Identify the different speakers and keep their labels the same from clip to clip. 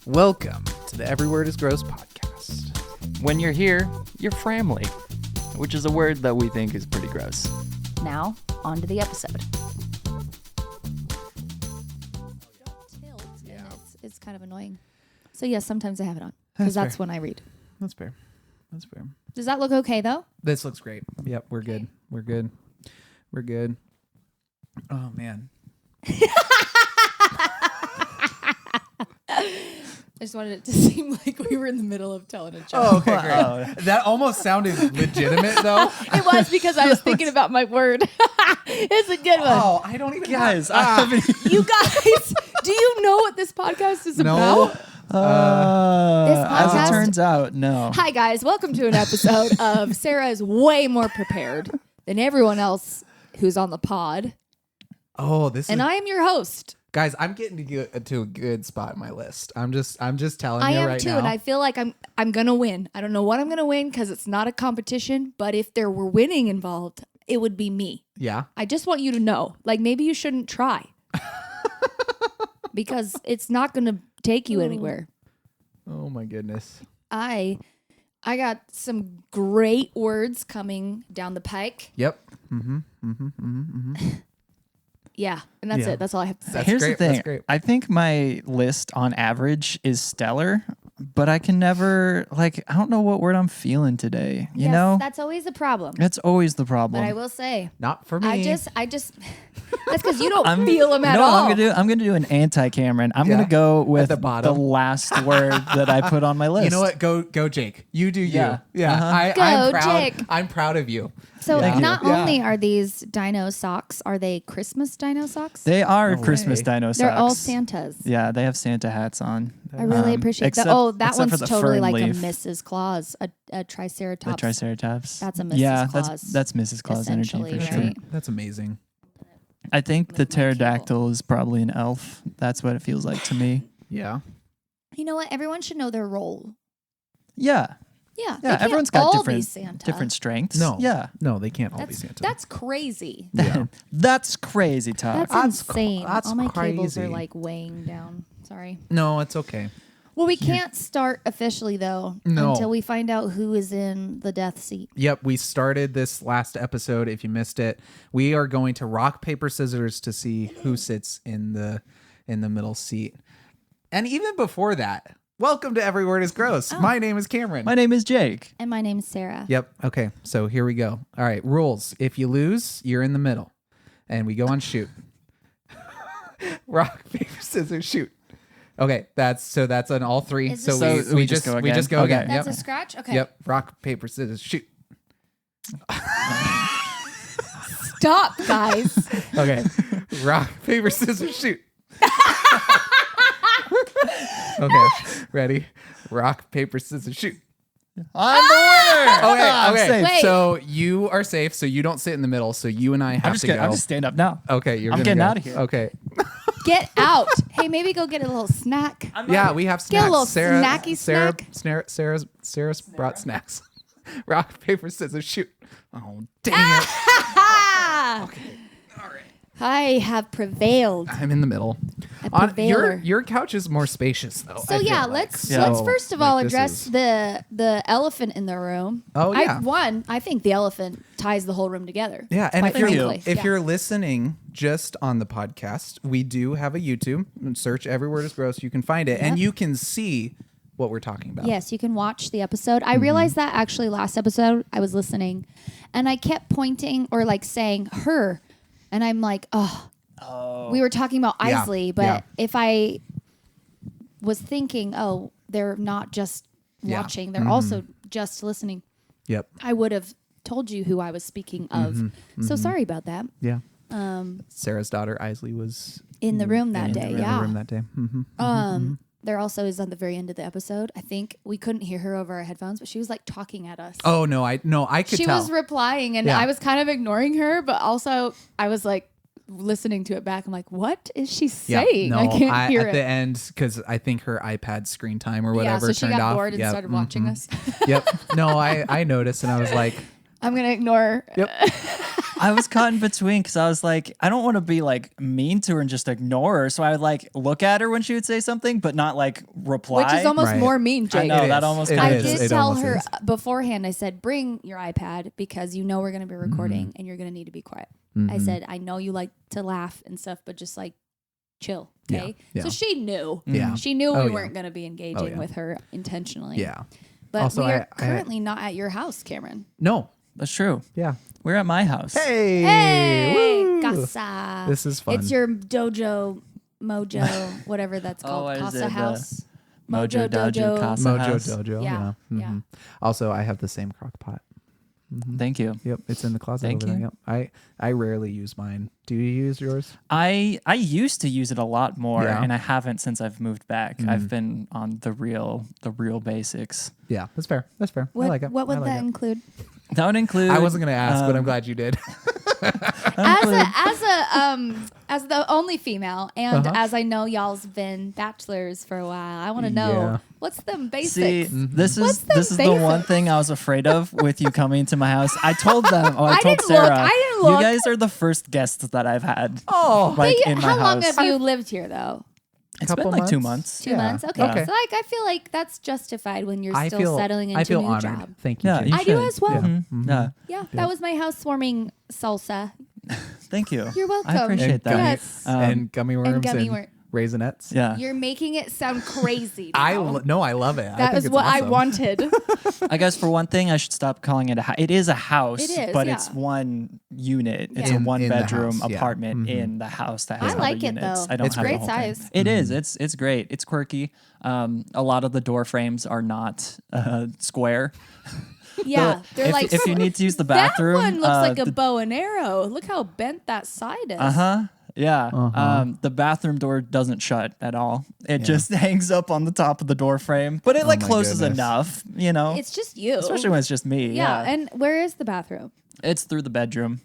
Speaker 1: Welcome to the Every Word is Gross podcast.
Speaker 2: When you're here, you're family, which is a word that we think is pretty gross.
Speaker 3: Now, on to the episode.
Speaker 1: Yeah.
Speaker 3: It's kind of annoying. So yes, sometimes I have it on because that's when I read.
Speaker 1: That's fair. That's fair.
Speaker 3: Does that look okay though?
Speaker 1: This looks great. Yep, we're good. We're good. We're good. Oh, man.
Speaker 3: I just wanted it to seem like we were in the middle of telling a joke.
Speaker 1: Oh, okay, great. That almost sounded legitimate, though.
Speaker 3: It was because I was thinking about my word. It's a good one.
Speaker 1: Oh, I don't even
Speaker 2: Guys, I haven't...
Speaker 3: You guys, do you know what this podcast is
Speaker 1: No.
Speaker 3: about? This
Speaker 2: as
Speaker 3: podcast-
Speaker 2: it turns out, no.
Speaker 3: Hi guys, welcome to an episode of Sarah is way more prepared than everyone else who's on the pod.
Speaker 1: Oh, this
Speaker 3: And
Speaker 1: is...
Speaker 3: I am your host.
Speaker 1: Guys, I'm getting to a good spot in my list. I'm just telling
Speaker 3: I
Speaker 1: you
Speaker 3: am
Speaker 1: right
Speaker 3: too,
Speaker 1: now.
Speaker 3: and I feel like I'm gonna win. I don't know what I'm gonna win because it's not a competition. But if there were winning involved, it would be me.
Speaker 1: Yeah.
Speaker 3: I just want you to know, like maybe you shouldn't try because it's not gonna take you anywhere.
Speaker 1: Oh, my goodness.
Speaker 3: I got some great words coming down the pike.
Speaker 1: Yep.
Speaker 3: Yeah, and that's
Speaker 1: Yeah.
Speaker 3: it. That's all I have to say.
Speaker 1: That's
Speaker 2: Here's
Speaker 1: great.
Speaker 2: the thing.
Speaker 1: That's great.
Speaker 2: I think my list on average is stellar, but I can never, I don't know what word I'm feeling today. You
Speaker 3: Yes,
Speaker 2: know?
Speaker 3: that's always the problem.
Speaker 2: That's always the
Speaker 3: But
Speaker 2: problem.
Speaker 3: I will say,
Speaker 1: Not for me.
Speaker 3: I just. That's because you don't feel them at
Speaker 2: no,
Speaker 3: all.
Speaker 2: I'm gonna do an anti-Cameron. I'm
Speaker 1: Yeah.
Speaker 2: gonna go with
Speaker 1: the bottom.
Speaker 2: last word that I put on my list.
Speaker 1: You know what? Go, Jake. You do you.
Speaker 2: Yeah.
Speaker 1: Yeah.
Speaker 2: Uh-huh.
Speaker 1: I'm
Speaker 3: Go,
Speaker 1: proud.
Speaker 3: Jake.
Speaker 1: I'm proud of you.
Speaker 3: So
Speaker 2: Thank you.
Speaker 3: not
Speaker 2: Yeah.
Speaker 3: only are these dino socks, are they Christmas dino socks?
Speaker 2: They are
Speaker 1: No
Speaker 2: Christmas
Speaker 1: way.
Speaker 2: dino socks.
Speaker 3: They're all Santas.
Speaker 2: Yeah, they have Santa hats on.
Speaker 3: I really appreciate that.
Speaker 2: except-
Speaker 3: Oh, that
Speaker 2: except for
Speaker 3: one's
Speaker 2: the
Speaker 3: totally
Speaker 2: fern
Speaker 3: like
Speaker 2: leaf.
Speaker 3: a Mrs. Claus, a Triceratops.
Speaker 2: The Triceratops.
Speaker 3: That's a Mrs.
Speaker 2: Yeah,
Speaker 3: Claus,
Speaker 2: that's Mrs. Claus energy for
Speaker 3: essentially,
Speaker 2: sure.
Speaker 3: right?
Speaker 1: That's amazing.
Speaker 2: I think the
Speaker 3: With my cable.
Speaker 2: pterodactyl is probably an elf. That's what it feels like to me.
Speaker 1: Yeah.
Speaker 3: You know what? Everyone should know their role.
Speaker 2: Yeah,
Speaker 3: Yeah,
Speaker 2: yeah.
Speaker 3: they can't
Speaker 2: Everyone's got
Speaker 3: all be Santa.
Speaker 2: different strengths.
Speaker 1: No.
Speaker 2: Yeah,
Speaker 1: No, they can't all be
Speaker 3: That's
Speaker 1: Santa.
Speaker 3: that's crazy.
Speaker 1: Yeah.
Speaker 2: that's crazy talk.
Speaker 3: That's
Speaker 1: That's
Speaker 3: insane.
Speaker 1: that's
Speaker 3: all my cables are
Speaker 1: crazy.
Speaker 3: like weighing down. Sorry.
Speaker 1: No, it's okay.
Speaker 3: Well, we can't start officially though
Speaker 1: No.
Speaker 3: until we find out who is in the death seat.
Speaker 1: Yep, we started this last episode. If you missed it, we are going to rock paper scissors to see who sits in the middle seat. And even before that, welcome to Every Word is Gross. My name is Cameron.
Speaker 2: My name is Jake.
Speaker 3: And my name's Sarah.
Speaker 1: Yep. Okay. So here we go. All right. Rules. If you lose, you're in the middle, and we go on shoot. Rock paper scissors shoot. Okay. That's on all three.
Speaker 3: Is
Speaker 1: So
Speaker 3: this-
Speaker 1: we just go
Speaker 2: again?
Speaker 1: again.
Speaker 2: Okay.
Speaker 3: That's
Speaker 1: Yep.
Speaker 3: a scratch? Okay.
Speaker 1: Yep. Rock paper scissors shoot.
Speaker 3: Stop, guys.
Speaker 1: Okay. Rock paper scissors shoot. Okay. Ready? Rock paper scissors shoot.
Speaker 2: I'm the winner.
Speaker 1: Okay.
Speaker 2: I'm
Speaker 1: Okay.
Speaker 2: safe.
Speaker 3: Wait.
Speaker 1: So you are safe. So you don't sit in the middle. So you and I have to go.
Speaker 2: I'm just stand up now.
Speaker 1: Okay. You're
Speaker 2: I'm
Speaker 1: gonna
Speaker 2: getting
Speaker 1: go.
Speaker 2: out of here.
Speaker 1: Okay.
Speaker 3: Get out. Hey, maybe go get a little snack.
Speaker 1: Yeah, we have snacks.
Speaker 3: Get a little
Speaker 1: Sarah,
Speaker 3: snacky snack.
Speaker 1: Sarah's brought snacks. Rock, paper, scissors, shoot. Oh, dang it.
Speaker 3: Okay. All right. I have prevailed.
Speaker 1: I'm in the middle.
Speaker 3: A
Speaker 1: Your
Speaker 3: prevailer.
Speaker 1: your couch is more spacious though.
Speaker 3: So
Speaker 1: I feel
Speaker 3: yeah,
Speaker 1: like.
Speaker 3: let's
Speaker 1: So,
Speaker 3: first of
Speaker 1: like,
Speaker 3: all
Speaker 1: this
Speaker 3: address
Speaker 1: is-
Speaker 3: the elephant in the room.
Speaker 1: Oh, yeah.
Speaker 3: I think the elephant ties the whole room together.
Speaker 1: Yeah, and
Speaker 3: quite
Speaker 1: if
Speaker 3: frankly. Yeah.
Speaker 1: you're listening just on the podcast, we do have a YouTube. Search Every Word is Gross. You can find it, and
Speaker 3: Yep.
Speaker 1: you can see what we're talking about.
Speaker 3: Yes, you can watch the episode. I
Speaker 1: Mm-hmm.
Speaker 3: realized that actually last episode I was listening and I kept pointing or like saying her. And I'm like, oh, we were talking about
Speaker 1: Yeah,
Speaker 3: Isley. But
Speaker 1: yeah.
Speaker 3: if I was thinking, oh, they're not just
Speaker 1: Yeah.
Speaker 3: watching, they're also just listening,
Speaker 1: Yep.
Speaker 3: I would have told you who I was speaking of.
Speaker 1: Mm-hmm.
Speaker 3: So sorry about that.
Speaker 1: Yeah. Sarah's daughter Isley was
Speaker 3: In the room that day.
Speaker 1: in the
Speaker 3: Yeah.
Speaker 1: room that day. Mm-hmm.
Speaker 3: There also is on the very end of the episode. I think we couldn't hear her over our headphones, but she was like talking at us.
Speaker 1: Oh no, I could
Speaker 3: She
Speaker 1: tell.
Speaker 3: was replying, and
Speaker 1: Yeah.
Speaker 3: I was kind of ignoring her, but also I was like listening to it back. I'm like, what is she saying?
Speaker 1: No,
Speaker 3: I can't hear
Speaker 1: at
Speaker 3: it.
Speaker 1: the end because I think her iPad screen time or
Speaker 3: Yeah,
Speaker 1: whatever
Speaker 3: so she
Speaker 1: turned
Speaker 3: got
Speaker 1: off.
Speaker 3: bored and
Speaker 1: Yep,
Speaker 3: started watching us.
Speaker 1: Yep. No, I noticed and I was like,
Speaker 3: I'm gonna ignore her.
Speaker 1: yep.
Speaker 2: I was caught in between because I was like, I don't want to be like mean to her and just ignore her. So I would like look at her when she would say something, but not like reply.
Speaker 3: Which is almost
Speaker 1: Right.
Speaker 3: more mean,
Speaker 2: I
Speaker 3: Jake.
Speaker 2: know
Speaker 1: It
Speaker 2: that
Speaker 1: is.
Speaker 2: almost
Speaker 1: It
Speaker 2: kind
Speaker 3: I
Speaker 2: of
Speaker 1: is.
Speaker 3: did
Speaker 1: It
Speaker 3: tell
Speaker 1: almost
Speaker 3: her
Speaker 1: is.
Speaker 3: beforehand, I said, bring your iPad because you know we're going to be recording and you're going to need to be quiet. I said, I know you like to laugh and stuff, but just like chill.
Speaker 1: Yeah,
Speaker 3: Okay.
Speaker 1: yeah.
Speaker 3: So she knew.
Speaker 1: Yeah.
Speaker 3: She knew
Speaker 1: Oh,
Speaker 3: we
Speaker 1: yeah.
Speaker 3: weren't going to be engaging
Speaker 1: yeah.
Speaker 3: with her intentionally.
Speaker 1: Yeah.
Speaker 3: But
Speaker 1: Also,
Speaker 3: we are
Speaker 1: I-
Speaker 3: currently not at your house, Cameron.
Speaker 1: No.
Speaker 2: That's true.
Speaker 1: Yeah.
Speaker 2: We're at my house.
Speaker 1: Hey.
Speaker 3: Hey,
Speaker 1: Woo.
Speaker 3: casa.
Speaker 1: This is fun.
Speaker 3: It's your dojo, mojo, whatever that's called.
Speaker 2: what is
Speaker 3: Casa
Speaker 2: it? The
Speaker 3: house.
Speaker 2: Mojo Dojo Casa
Speaker 1: Mojo
Speaker 2: House.
Speaker 1: Dojo.
Speaker 3: Yeah,
Speaker 1: Yeah.
Speaker 3: yeah.
Speaker 1: Also, I have the same crock pot.
Speaker 2: Thank you.
Speaker 1: Yep. It's in the closet
Speaker 2: Thank
Speaker 1: over there.
Speaker 2: you.
Speaker 1: Yep. I rarely use mine. Do you use yours?
Speaker 2: I used to use it a lot more,
Speaker 1: Yeah.
Speaker 2: and I haven't since I've moved back. I've been on the real basics.
Speaker 1: Yeah. That's fair. That's fair.
Speaker 3: What,
Speaker 1: I like it.
Speaker 3: what would
Speaker 1: I like
Speaker 3: that
Speaker 1: it.
Speaker 3: include?
Speaker 2: That would include.
Speaker 1: I wasn't going to ask, but I'm glad you did.
Speaker 3: As the only female, and
Speaker 1: Uh-huh.
Speaker 3: as I know y'all's been bachelors for a while, I want to know
Speaker 1: Yeah.
Speaker 3: what's them basics.
Speaker 2: See, this
Speaker 3: What's
Speaker 2: is
Speaker 3: the
Speaker 2: this is the one
Speaker 3: basics?
Speaker 2: thing I was afraid of with you coming to my house. I told them. Oh, I
Speaker 3: I
Speaker 2: told
Speaker 3: didn't look,
Speaker 2: Sarah.
Speaker 3: I didn't look.
Speaker 2: You guys are the first guests that I've had.
Speaker 1: Oh.
Speaker 2: like
Speaker 3: Hey,
Speaker 2: in my
Speaker 3: how long
Speaker 2: house.
Speaker 3: have you lived here though?
Speaker 2: It's been
Speaker 1: Couple
Speaker 2: like 2
Speaker 1: months?
Speaker 2: months.
Speaker 3: 2
Speaker 1: Yeah.
Speaker 3: months. Okay.
Speaker 1: Okay.
Speaker 3: So like I feel like that's justified when you're
Speaker 1: I
Speaker 3: still
Speaker 1: feel
Speaker 3: settling into
Speaker 1: I feel
Speaker 3: a new
Speaker 1: honored.
Speaker 3: job.
Speaker 1: Thank you.
Speaker 2: Yeah,
Speaker 1: Jake.
Speaker 2: you
Speaker 3: I do
Speaker 2: should.
Speaker 3: as well.
Speaker 1: Yeah.
Speaker 2: Yeah.
Speaker 3: Yeah, that was my housewarming salsa.
Speaker 2: Thank you.
Speaker 3: You're welcome.
Speaker 2: I appreciate
Speaker 1: And
Speaker 2: that.
Speaker 1: gummy,
Speaker 3: Yes.
Speaker 1: and gummy worms and,
Speaker 3: gummy wor-
Speaker 1: raisinets.
Speaker 2: Yeah.
Speaker 3: You're making it sound crazy.
Speaker 1: I
Speaker 3: now.
Speaker 1: no, I love it. I
Speaker 3: That
Speaker 1: think
Speaker 3: is
Speaker 1: it's
Speaker 3: what I
Speaker 1: awesome.
Speaker 3: wanted.
Speaker 2: I guess for one thing, I should stop calling it a house. It is a house,
Speaker 3: It is,
Speaker 2: but
Speaker 3: yeah.
Speaker 2: it's one unit. It's
Speaker 3: Yeah.
Speaker 2: a one
Speaker 1: In the
Speaker 2: bedroom
Speaker 1: house, yeah.
Speaker 2: apartment in the house that has
Speaker 3: I like
Speaker 2: other
Speaker 3: it,
Speaker 2: units.
Speaker 3: though.
Speaker 2: I don't
Speaker 1: It's
Speaker 2: have the
Speaker 3: great
Speaker 2: whole thing.
Speaker 3: size.
Speaker 2: It is. It's great. It's quirky. A lot of the door frames are not square.
Speaker 3: Yeah, they're
Speaker 2: if,
Speaker 3: like
Speaker 2: if you need to use the bathroom,
Speaker 3: That one looks like a bow and arrow. Look how bent that side is.
Speaker 2: Yeah.
Speaker 1: Uh-huh.
Speaker 2: The bathroom door doesn't shut at all. It just hangs up on the top of the door frame, but it like
Speaker 1: my
Speaker 2: closes
Speaker 1: goodness.
Speaker 2: enough, you know.
Speaker 3: It's just you.
Speaker 2: Especially when it's just me.
Speaker 3: yeah.
Speaker 2: Yeah.
Speaker 3: And where is the bathroom?
Speaker 2: It's through the bedroom.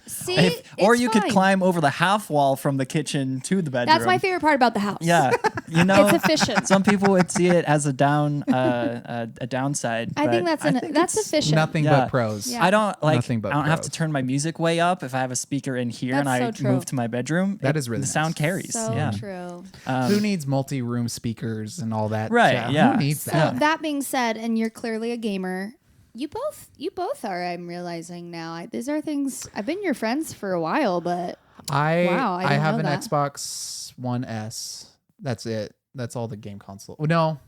Speaker 3: See,
Speaker 2: or
Speaker 3: it's
Speaker 2: you could
Speaker 3: fine.
Speaker 2: climb over the half wall from the kitchen to the bedroom.
Speaker 3: That's my favorite part about the house.
Speaker 2: Yeah, you know,
Speaker 3: It's efficient.
Speaker 2: Some people would see it as a downside.
Speaker 3: I think
Speaker 2: but
Speaker 3: that's
Speaker 2: it's
Speaker 3: efficient.
Speaker 1: Nothing
Speaker 2: Yeah.
Speaker 1: but pros.
Speaker 3: Yeah.
Speaker 2: I don't like.
Speaker 1: Nothing but
Speaker 2: I don't have to
Speaker 1: pros.
Speaker 2: turn my music way up if I have a speaker in here and
Speaker 3: That's
Speaker 2: I
Speaker 3: so true.
Speaker 2: move to my bedroom.
Speaker 1: That is really
Speaker 2: the sound
Speaker 1: nice.
Speaker 2: carries.
Speaker 3: So
Speaker 2: yeah,
Speaker 3: true.
Speaker 1: Who needs multi-room speakers and all that?
Speaker 2: Right,
Speaker 1: jazz?
Speaker 2: yeah.
Speaker 1: Who needs
Speaker 3: So
Speaker 1: that?
Speaker 3: that being said, and you're clearly a gamer. You both are. I'm realizing now. These are things. I've been your friends for a while, but Wow, I
Speaker 1: I
Speaker 3: didn't
Speaker 1: have
Speaker 3: know
Speaker 1: an
Speaker 3: that.
Speaker 1: Xbox One S. That's it. That's all the game console. No,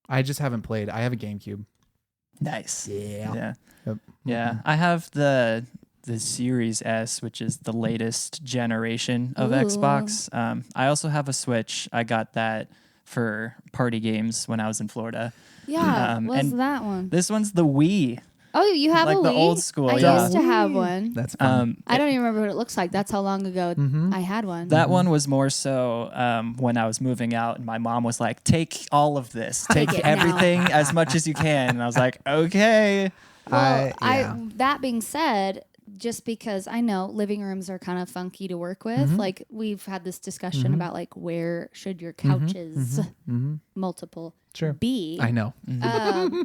Speaker 1: I just haven't played. I have a GameCube.
Speaker 2: nice.
Speaker 1: Yeah.
Speaker 2: Yeah.
Speaker 1: Yep.
Speaker 2: Yeah, I have the Series S, which is the latest generation of
Speaker 3: Ooh.
Speaker 2: Xbox. I also have a Switch. I got that for party games when I was in Florida.
Speaker 3: yeah. What's
Speaker 2: and
Speaker 3: that one?
Speaker 2: This one's the Wii.
Speaker 3: Oh, you have
Speaker 2: like
Speaker 3: a
Speaker 2: the
Speaker 3: Wii?
Speaker 2: old school,
Speaker 3: I
Speaker 2: yeah.
Speaker 3: used to have one.
Speaker 1: That's fun.
Speaker 3: I don't even remember what it looks like. That's how long ago I had one.
Speaker 2: That one was more so when I was moving out, and my mom was like, "Take all of this, take
Speaker 3: Take it now."
Speaker 2: everything as much as you can." And I was like, "Okay."
Speaker 3: Well,
Speaker 1: yeah.
Speaker 3: that being said, just because I know living rooms are kind of funky to work with, like we've had this discussion about like where should your couches, multiple,
Speaker 1: Sure.
Speaker 3: be?
Speaker 1: I know.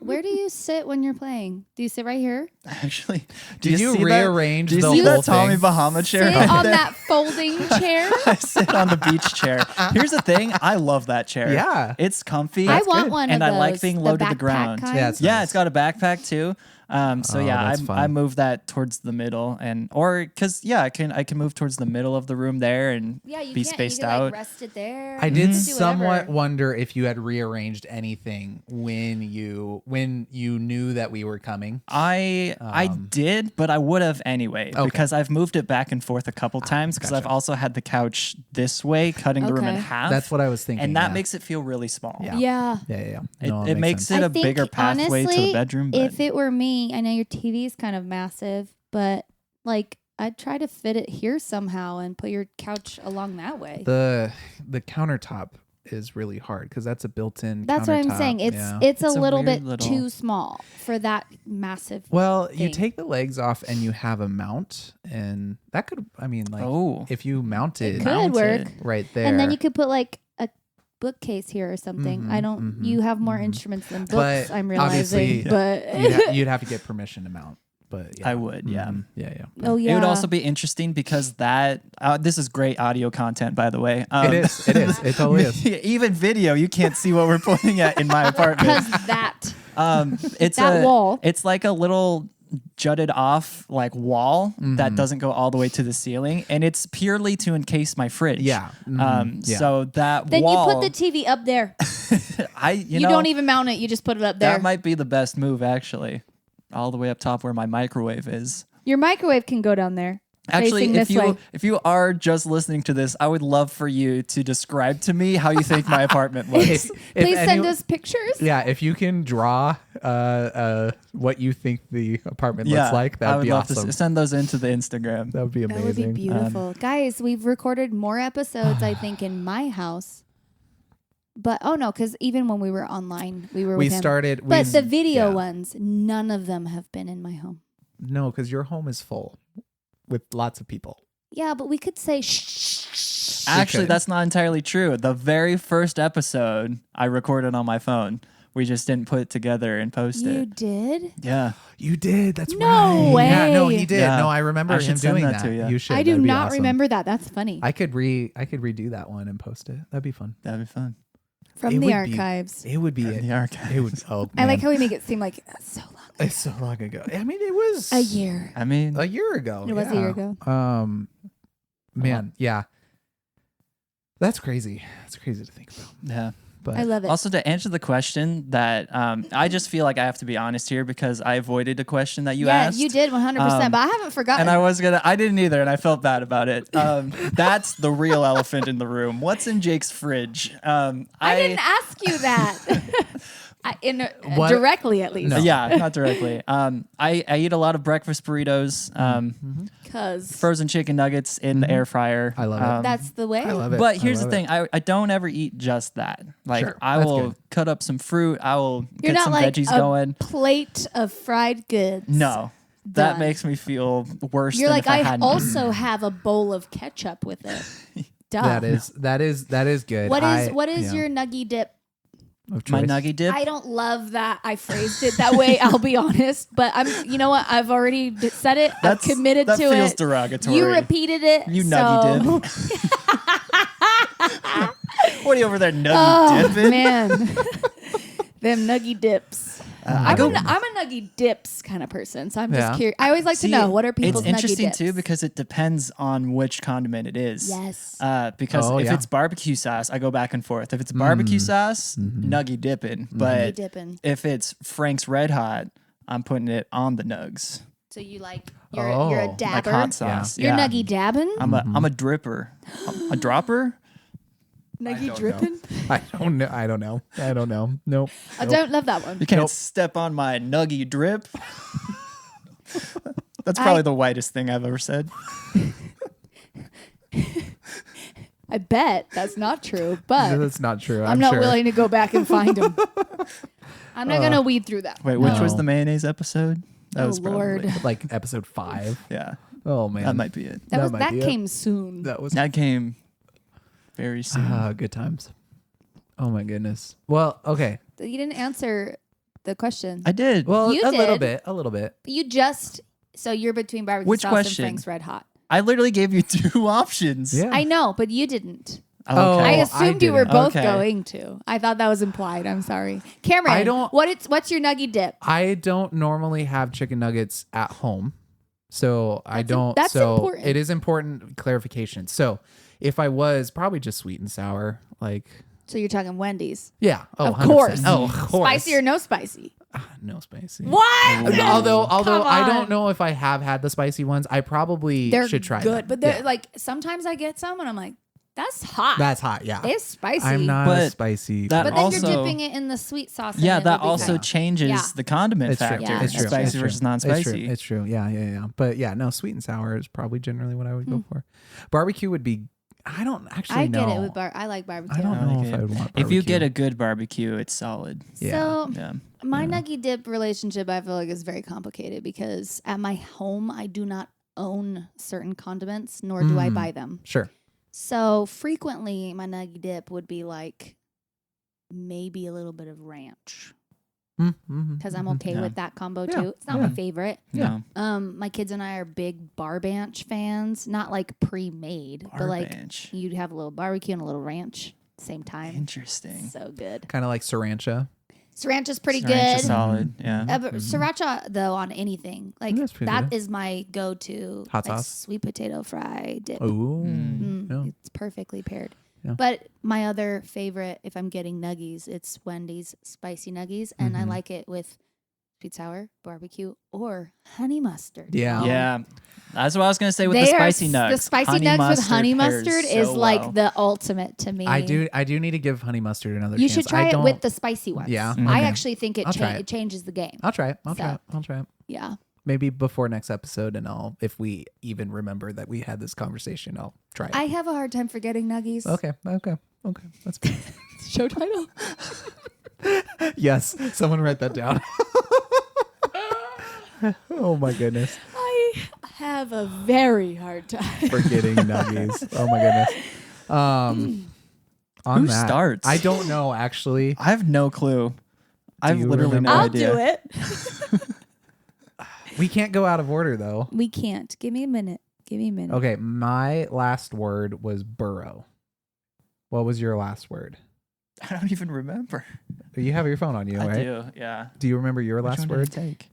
Speaker 3: Where do you sit when you're playing? Do you sit right here?
Speaker 2: Actually,
Speaker 1: Did you
Speaker 2: see that-
Speaker 1: rearrange
Speaker 2: Do you
Speaker 1: the
Speaker 2: see
Speaker 1: whole
Speaker 2: that Tommy
Speaker 1: thing?
Speaker 2: Bahama chair?
Speaker 3: Sit
Speaker 2: right
Speaker 3: on
Speaker 2: there?
Speaker 3: that folding chair.
Speaker 2: I sit on the beach chair. Here's the thing: I love that chair.
Speaker 1: Yeah.
Speaker 2: it's comfy.
Speaker 3: I want
Speaker 1: good.
Speaker 3: one
Speaker 2: And
Speaker 3: of those.
Speaker 2: I like being low to the
Speaker 3: backpack
Speaker 2: ground.
Speaker 3: kind.
Speaker 1: Yeah, it's
Speaker 2: Yeah,
Speaker 1: nice.
Speaker 2: it's got a backpack too. So
Speaker 1: Oh,
Speaker 2: yeah,
Speaker 1: that's fun.
Speaker 2: I moved that towards the middle, or because I can move towards the middle of the room there and
Speaker 3: Yeah, you
Speaker 2: be
Speaker 3: can't.
Speaker 2: spaced
Speaker 3: you can,
Speaker 2: out.
Speaker 3: Like, rest it there.
Speaker 1: I did
Speaker 3: do
Speaker 1: somewhat
Speaker 3: whatever.
Speaker 1: wonder if you had rearranged anything when you knew that we were coming.
Speaker 2: I did, but I would have anyway
Speaker 1: Okay.
Speaker 2: because I've moved it back and forth a couple times because I've also had the couch this way, cutting the room in
Speaker 3: Okay.
Speaker 2: half.
Speaker 1: That's what I was thinking.
Speaker 2: and that
Speaker 1: yeah.
Speaker 2: makes it feel really small.
Speaker 1: Yeah.
Speaker 3: Yeah.
Speaker 1: Yeah.
Speaker 2: It,
Speaker 1: No,
Speaker 2: it makes
Speaker 1: sense.
Speaker 2: it
Speaker 3: I
Speaker 2: a bigger
Speaker 3: think,
Speaker 2: pathway to
Speaker 3: honestly,
Speaker 2: the bedroom. But
Speaker 3: If it were me, I know your TV is kind of massive, but like I'd try to fit it here somehow and put your couch along that way.
Speaker 1: The countertop is really hard because that's a built-in.
Speaker 3: That's what I'm
Speaker 1: countertop.
Speaker 3: saying. It's
Speaker 1: Yeah.
Speaker 3: it's a
Speaker 2: It's a
Speaker 3: little
Speaker 2: weird
Speaker 3: bit
Speaker 2: little-
Speaker 3: too small for that massive.
Speaker 1: Well, you
Speaker 3: thing.
Speaker 1: take the legs off and you have a mount, and that could. I mean, like,
Speaker 2: Oh.
Speaker 1: if you mounted
Speaker 3: Could
Speaker 2: Mounted.
Speaker 3: work,
Speaker 1: right there,
Speaker 3: and then you could put like a bookcase here or something. I don't. You have more instruments than books.
Speaker 1: But
Speaker 3: I'm
Speaker 1: obviously,
Speaker 3: realizing, but
Speaker 1: you'd have to get permission to mount. but yeah.
Speaker 2: I would, yeah.
Speaker 1: Yeah, yeah.
Speaker 3: Oh yeah.
Speaker 2: It would also be interesting because that this is great audio content, by the way.
Speaker 1: It is. It is. It totally is.
Speaker 2: Even video, you can't see what we're pointing at in my apartment.
Speaker 3: because that.
Speaker 2: It's
Speaker 3: That wall.
Speaker 2: It's like a little jutted off like wall that doesn't go all the way to the ceiling, and it's purely to encase my fridge.
Speaker 1: Yeah. Yeah.
Speaker 2: So that
Speaker 3: Then
Speaker 2: wall,
Speaker 3: you put the TV up there.
Speaker 2: you
Speaker 3: You
Speaker 2: know,
Speaker 3: don't even mount it. You just put it up there.
Speaker 2: that might be the best move actually, all the way up top where my microwave is.
Speaker 3: Your microwave can go down there.
Speaker 2: Actually,
Speaker 3: facing this way.
Speaker 2: if you are just listening to this, I would love for you to describe to me how you think my apartment looks.
Speaker 1: If
Speaker 3: Please send
Speaker 1: any-
Speaker 3: us pictures.
Speaker 1: Yeah, if you can draw what you think the apartment looks like,
Speaker 2: I
Speaker 1: that'd
Speaker 2: would
Speaker 1: be
Speaker 2: love
Speaker 1: awesome.
Speaker 2: to send those into the Instagram.
Speaker 1: That would be
Speaker 3: That would
Speaker 1: amazing.
Speaker 3: be beautiful. Guys, we've recorded more episodes, I think, in my house. But, oh no, because even when we were online, we were
Speaker 1: We
Speaker 3: with him.
Speaker 1: started.
Speaker 3: But
Speaker 1: we,
Speaker 3: the video
Speaker 1: yeah.
Speaker 3: ones, none of them have been in my home.
Speaker 1: No, because your home is full with lots of people.
Speaker 3: Yeah, but we could say shh.
Speaker 2: Actually,
Speaker 1: could.
Speaker 2: that's not entirely true. The very first episode I recorded on my phone. We just didn't put it together and post
Speaker 3: You
Speaker 2: it.
Speaker 3: did?
Speaker 2: Yeah.
Speaker 1: You did. That's
Speaker 3: No
Speaker 1: right. Yeah, no,
Speaker 3: way.
Speaker 1: he did.
Speaker 2: Yeah.
Speaker 1: No, I remember
Speaker 2: I
Speaker 1: him
Speaker 2: should send
Speaker 1: doing
Speaker 2: that to you.
Speaker 1: You should.
Speaker 3: I do
Speaker 1: That'd be
Speaker 3: not
Speaker 1: awesome.
Speaker 3: remember that. That's funny.
Speaker 1: I could redo that one and post it. That'd be fun.
Speaker 2: That'd be fun.
Speaker 3: From
Speaker 1: It
Speaker 3: the
Speaker 1: would be-
Speaker 3: archives.
Speaker 1: It would be
Speaker 2: In the archive.
Speaker 1: It would. Oh,
Speaker 3: I like
Speaker 1: man.
Speaker 3: how we make it seem like so long.
Speaker 1: It's so long ago. I mean, it was
Speaker 3: A year.
Speaker 2: I mean,
Speaker 1: A year ago.
Speaker 3: It was a year ago.
Speaker 1: Man, yeah. That's crazy. That's crazy to think about.
Speaker 2: yeah.
Speaker 1: But
Speaker 3: I love it.
Speaker 2: Also, to answer the question that I just feel like I have to be honest here because I avoided a question that you asked.
Speaker 3: You did 100%, but I haven't forgotten.
Speaker 2: And I didn't either, and I felt bad about it. That's the real elephant in the room. What's in Jake's fridge?
Speaker 3: I didn't ask you that.
Speaker 1: What?
Speaker 3: Directly, at least.
Speaker 1: No.
Speaker 2: Yeah, not directly. I eat a lot of breakfast burritos,
Speaker 3: Because
Speaker 2: frozen chicken nuggets in the air fryer.
Speaker 1: I love it.
Speaker 3: that's the way.
Speaker 1: I love it.
Speaker 2: But
Speaker 1: I
Speaker 2: here's the
Speaker 1: love
Speaker 2: thing: I don't ever eat just that. Like
Speaker 1: Sure,
Speaker 2: I
Speaker 1: that's
Speaker 2: will
Speaker 1: good.
Speaker 2: cut up some fruit. I will
Speaker 3: You're
Speaker 2: get
Speaker 3: not
Speaker 2: some
Speaker 3: like
Speaker 2: veggies
Speaker 3: a
Speaker 2: going.
Speaker 3: plate of fried goods.
Speaker 2: No, that
Speaker 3: Done.
Speaker 2: makes me feel worse.
Speaker 3: You're
Speaker 2: than
Speaker 3: like,
Speaker 2: if I
Speaker 3: I
Speaker 2: hadn't.
Speaker 3: also have a bowl of ketchup with it. Duh.
Speaker 1: That is good.
Speaker 3: What is your nuggy dip?
Speaker 1: of
Speaker 2: my
Speaker 1: choice?
Speaker 2: nuggy dip.
Speaker 3: I don't love that I phrased it that way. I'll be honest, but you know what? I've already said it. I've committed
Speaker 2: that
Speaker 3: to
Speaker 2: feels
Speaker 3: it.
Speaker 2: derogatory.
Speaker 3: You repeated it.
Speaker 2: You
Speaker 3: so.
Speaker 2: nuggy dip. What are you over there nuggy
Speaker 3: Oh
Speaker 2: dipping?
Speaker 3: man, them nuggy dips.
Speaker 2: I
Speaker 3: I'm
Speaker 2: go.
Speaker 3: a nuggy dips kind of person, so I'm
Speaker 1: Yeah.
Speaker 3: just curious. I always like
Speaker 2: See,
Speaker 3: to know what are people's
Speaker 2: It's interesting
Speaker 3: nuggy dips.
Speaker 2: too because it depends on which condiment it is.
Speaker 3: Yes.
Speaker 2: Because
Speaker 1: Oh,
Speaker 2: if
Speaker 1: yeah.
Speaker 2: it's barbecue sauce, I go back and forth. If it's barbecue sauce, nuggy dipping.
Speaker 3: Nuggy
Speaker 2: But
Speaker 3: dipping.
Speaker 2: if it's Frank's Red Hot, I'm putting it on the nugs.
Speaker 3: So you you're a
Speaker 1: Oh,
Speaker 3: dabber.
Speaker 2: Like hot sauce.
Speaker 3: You're
Speaker 2: Yeah.
Speaker 3: nuggy dabbing.
Speaker 2: I'm a dripper. A dropper?
Speaker 3: Nuggy dripping.
Speaker 1: I don't know. Nope.
Speaker 3: I don't love that one.
Speaker 2: You can't
Speaker 1: Nope.
Speaker 2: step on my nuggy drip. That's probably the whitest thing I've ever said.
Speaker 3: I bet that's not true, but
Speaker 1: That's not true.
Speaker 3: I'm not
Speaker 1: sure.
Speaker 3: willing to go back and find them. I'm not gonna weed through that.
Speaker 2: Wait, which was
Speaker 1: No.
Speaker 2: the mayonnaise episode? That
Speaker 3: Oh,
Speaker 2: was
Speaker 3: Lord.
Speaker 2: probably-
Speaker 1: Like episode 5.
Speaker 2: Yeah,
Speaker 1: Oh man,
Speaker 2: that might be it.
Speaker 3: That
Speaker 1: might be it.
Speaker 3: came soon.
Speaker 1: That was
Speaker 2: That came very soon.
Speaker 1: good times. Oh my goodness. Well, okay.
Speaker 3: You didn't answer the question.
Speaker 2: I did.
Speaker 1: Well,
Speaker 3: You
Speaker 1: a little
Speaker 3: did.
Speaker 1: bit. A little bit.
Speaker 3: You just you're between barbecue
Speaker 2: Which
Speaker 3: sauce
Speaker 2: question?
Speaker 3: and Frank's Red Hot.
Speaker 2: I literally gave you 2 options.
Speaker 1: Yeah.
Speaker 3: I know, but you didn't.
Speaker 1: Oh,
Speaker 3: I
Speaker 2: Okay.
Speaker 3: assumed you were
Speaker 1: didn't.
Speaker 3: both
Speaker 2: Okay.
Speaker 3: going to. I thought that was implied. I'm sorry, Cameron.
Speaker 1: I don't-
Speaker 3: What's your nuggy dip?
Speaker 1: I don't normally have chicken nuggets at home. So I don't.
Speaker 3: that's
Speaker 1: so
Speaker 3: important.
Speaker 1: it is important clarification. So if I was probably just sweet and sour, like,
Speaker 3: So you're talking Wendy's.
Speaker 1: yeah. Oh,
Speaker 3: Of
Speaker 1: 100%.
Speaker 3: course.
Speaker 1: Oh, of course.
Speaker 3: Spicy or no spicy?
Speaker 1: No spicy.
Speaker 3: What?
Speaker 1: Although
Speaker 3: Come
Speaker 1: I
Speaker 3: on.
Speaker 1: don't know if I have had the spicy ones. I probably
Speaker 3: They're
Speaker 1: should try
Speaker 3: good,
Speaker 1: them.
Speaker 3: but they're
Speaker 1: Yeah.
Speaker 3: like sometimes I get some and I'm like, that's hot.
Speaker 1: That's hot. Yeah.
Speaker 3: It's spicy.
Speaker 1: I'm not a
Speaker 2: But
Speaker 1: spicy.
Speaker 2: that
Speaker 3: But then
Speaker 2: also,
Speaker 3: you're dipping it in the sweet sauce. and
Speaker 2: yeah,
Speaker 3: it'll
Speaker 2: that
Speaker 3: be
Speaker 2: also
Speaker 3: fine.
Speaker 2: changes
Speaker 3: Yeah.
Speaker 2: the condiment
Speaker 1: It's true.
Speaker 2: factor.
Speaker 3: Yeah.
Speaker 1: It's true.
Speaker 2: Spicy
Speaker 1: It's true.
Speaker 2: versus non-spicy.
Speaker 1: It's true. Yeah. But yeah, no, sweet and sour is probably generally what I would go for. Barbecue would be. I don't actually
Speaker 3: I
Speaker 1: know.
Speaker 3: get it with I like barbecue.
Speaker 1: I don't
Speaker 2: I
Speaker 1: know
Speaker 2: like
Speaker 1: if
Speaker 2: it.
Speaker 1: I would want.
Speaker 2: If you
Speaker 1: barbecue.
Speaker 2: get a good barbecue, it's solid.
Speaker 1: Yeah.
Speaker 3: So
Speaker 2: Yeah.
Speaker 3: my nuggy dip relationship, I feel like, is very complicated because at my home I do not own certain condiments, nor do I buy them.
Speaker 1: Sure.
Speaker 3: So frequently, my nuggy dip would be like maybe a little bit of ranch. because I'm okay with that combo
Speaker 1: Yeah.
Speaker 3: too. It's not my favorite.
Speaker 2: No.
Speaker 3: My kids and I are big bar ranch fans. Not like pre-made, but like
Speaker 2: Ranch.
Speaker 3: you'd have a little barbecue and a little ranch same time.
Speaker 2: Interesting.
Speaker 3: So good.
Speaker 1: Kind of like sriracha.
Speaker 3: Sriracha's pretty
Speaker 2: Sriracha
Speaker 3: good.
Speaker 2: solid. Yeah.
Speaker 3: But Sriracha though on anything like
Speaker 1: That's pretty
Speaker 3: that
Speaker 1: good.
Speaker 3: is my go-to
Speaker 1: Hot
Speaker 3: like,
Speaker 1: sauce?
Speaker 3: sweet potato fry dip.
Speaker 1: Ooh. Yeah.
Speaker 3: It's perfectly paired.
Speaker 1: Yeah.
Speaker 3: But my other favorite, if I'm getting nuggies, it's Wendy's spicy nuggies, and I like it with sweet sour, barbecue, or honey mustard.
Speaker 1: Yeah.
Speaker 2: Yeah. That's what I was going to say with the spicy nugs.
Speaker 3: The spicy
Speaker 2: Honey
Speaker 3: nugs with
Speaker 2: mustard
Speaker 3: honey
Speaker 2: pairs
Speaker 3: mustard
Speaker 2: so
Speaker 3: is like
Speaker 2: well.
Speaker 3: the ultimate to me.
Speaker 1: I do need to give honey mustard another
Speaker 3: You
Speaker 1: chance.
Speaker 3: should try
Speaker 1: I
Speaker 3: it
Speaker 1: don't,
Speaker 3: with the spicy ones.
Speaker 1: Yeah,
Speaker 3: I
Speaker 1: okay.
Speaker 3: actually think
Speaker 1: I'll try it.
Speaker 3: it changes the game.
Speaker 1: I'll try it. I'll
Speaker 3: So-
Speaker 1: try it. I'll try it.
Speaker 3: Yeah.
Speaker 1: Maybe before next episode, and if we even remember that we had this conversation, I'll try it.
Speaker 3: I have a hard time forgetting nuggies.
Speaker 1: Okay. That's good.
Speaker 3: Show title.
Speaker 1: Yes, someone write that down. Oh my goodness.
Speaker 3: I have a very hard time.
Speaker 1: Forgetting nuggies. Oh my goodness. On
Speaker 2: Who
Speaker 1: that,
Speaker 2: starts?
Speaker 1: I don't know actually.
Speaker 2: I have no clue. I have
Speaker 1: you
Speaker 2: literally
Speaker 1: remember?
Speaker 2: no
Speaker 3: I'll
Speaker 2: idea.
Speaker 3: do it.
Speaker 1: We can't go out of order though.
Speaker 3: We can't. Give me a minute.
Speaker 1: Okay, my last word was burrow. What was your last word?
Speaker 2: I don't even remember.
Speaker 1: You have your phone on you,
Speaker 2: I
Speaker 1: right?
Speaker 2: do. Yeah.
Speaker 1: Do you remember your
Speaker 2: Which
Speaker 1: last
Speaker 2: one
Speaker 1: word?
Speaker 2: did I take?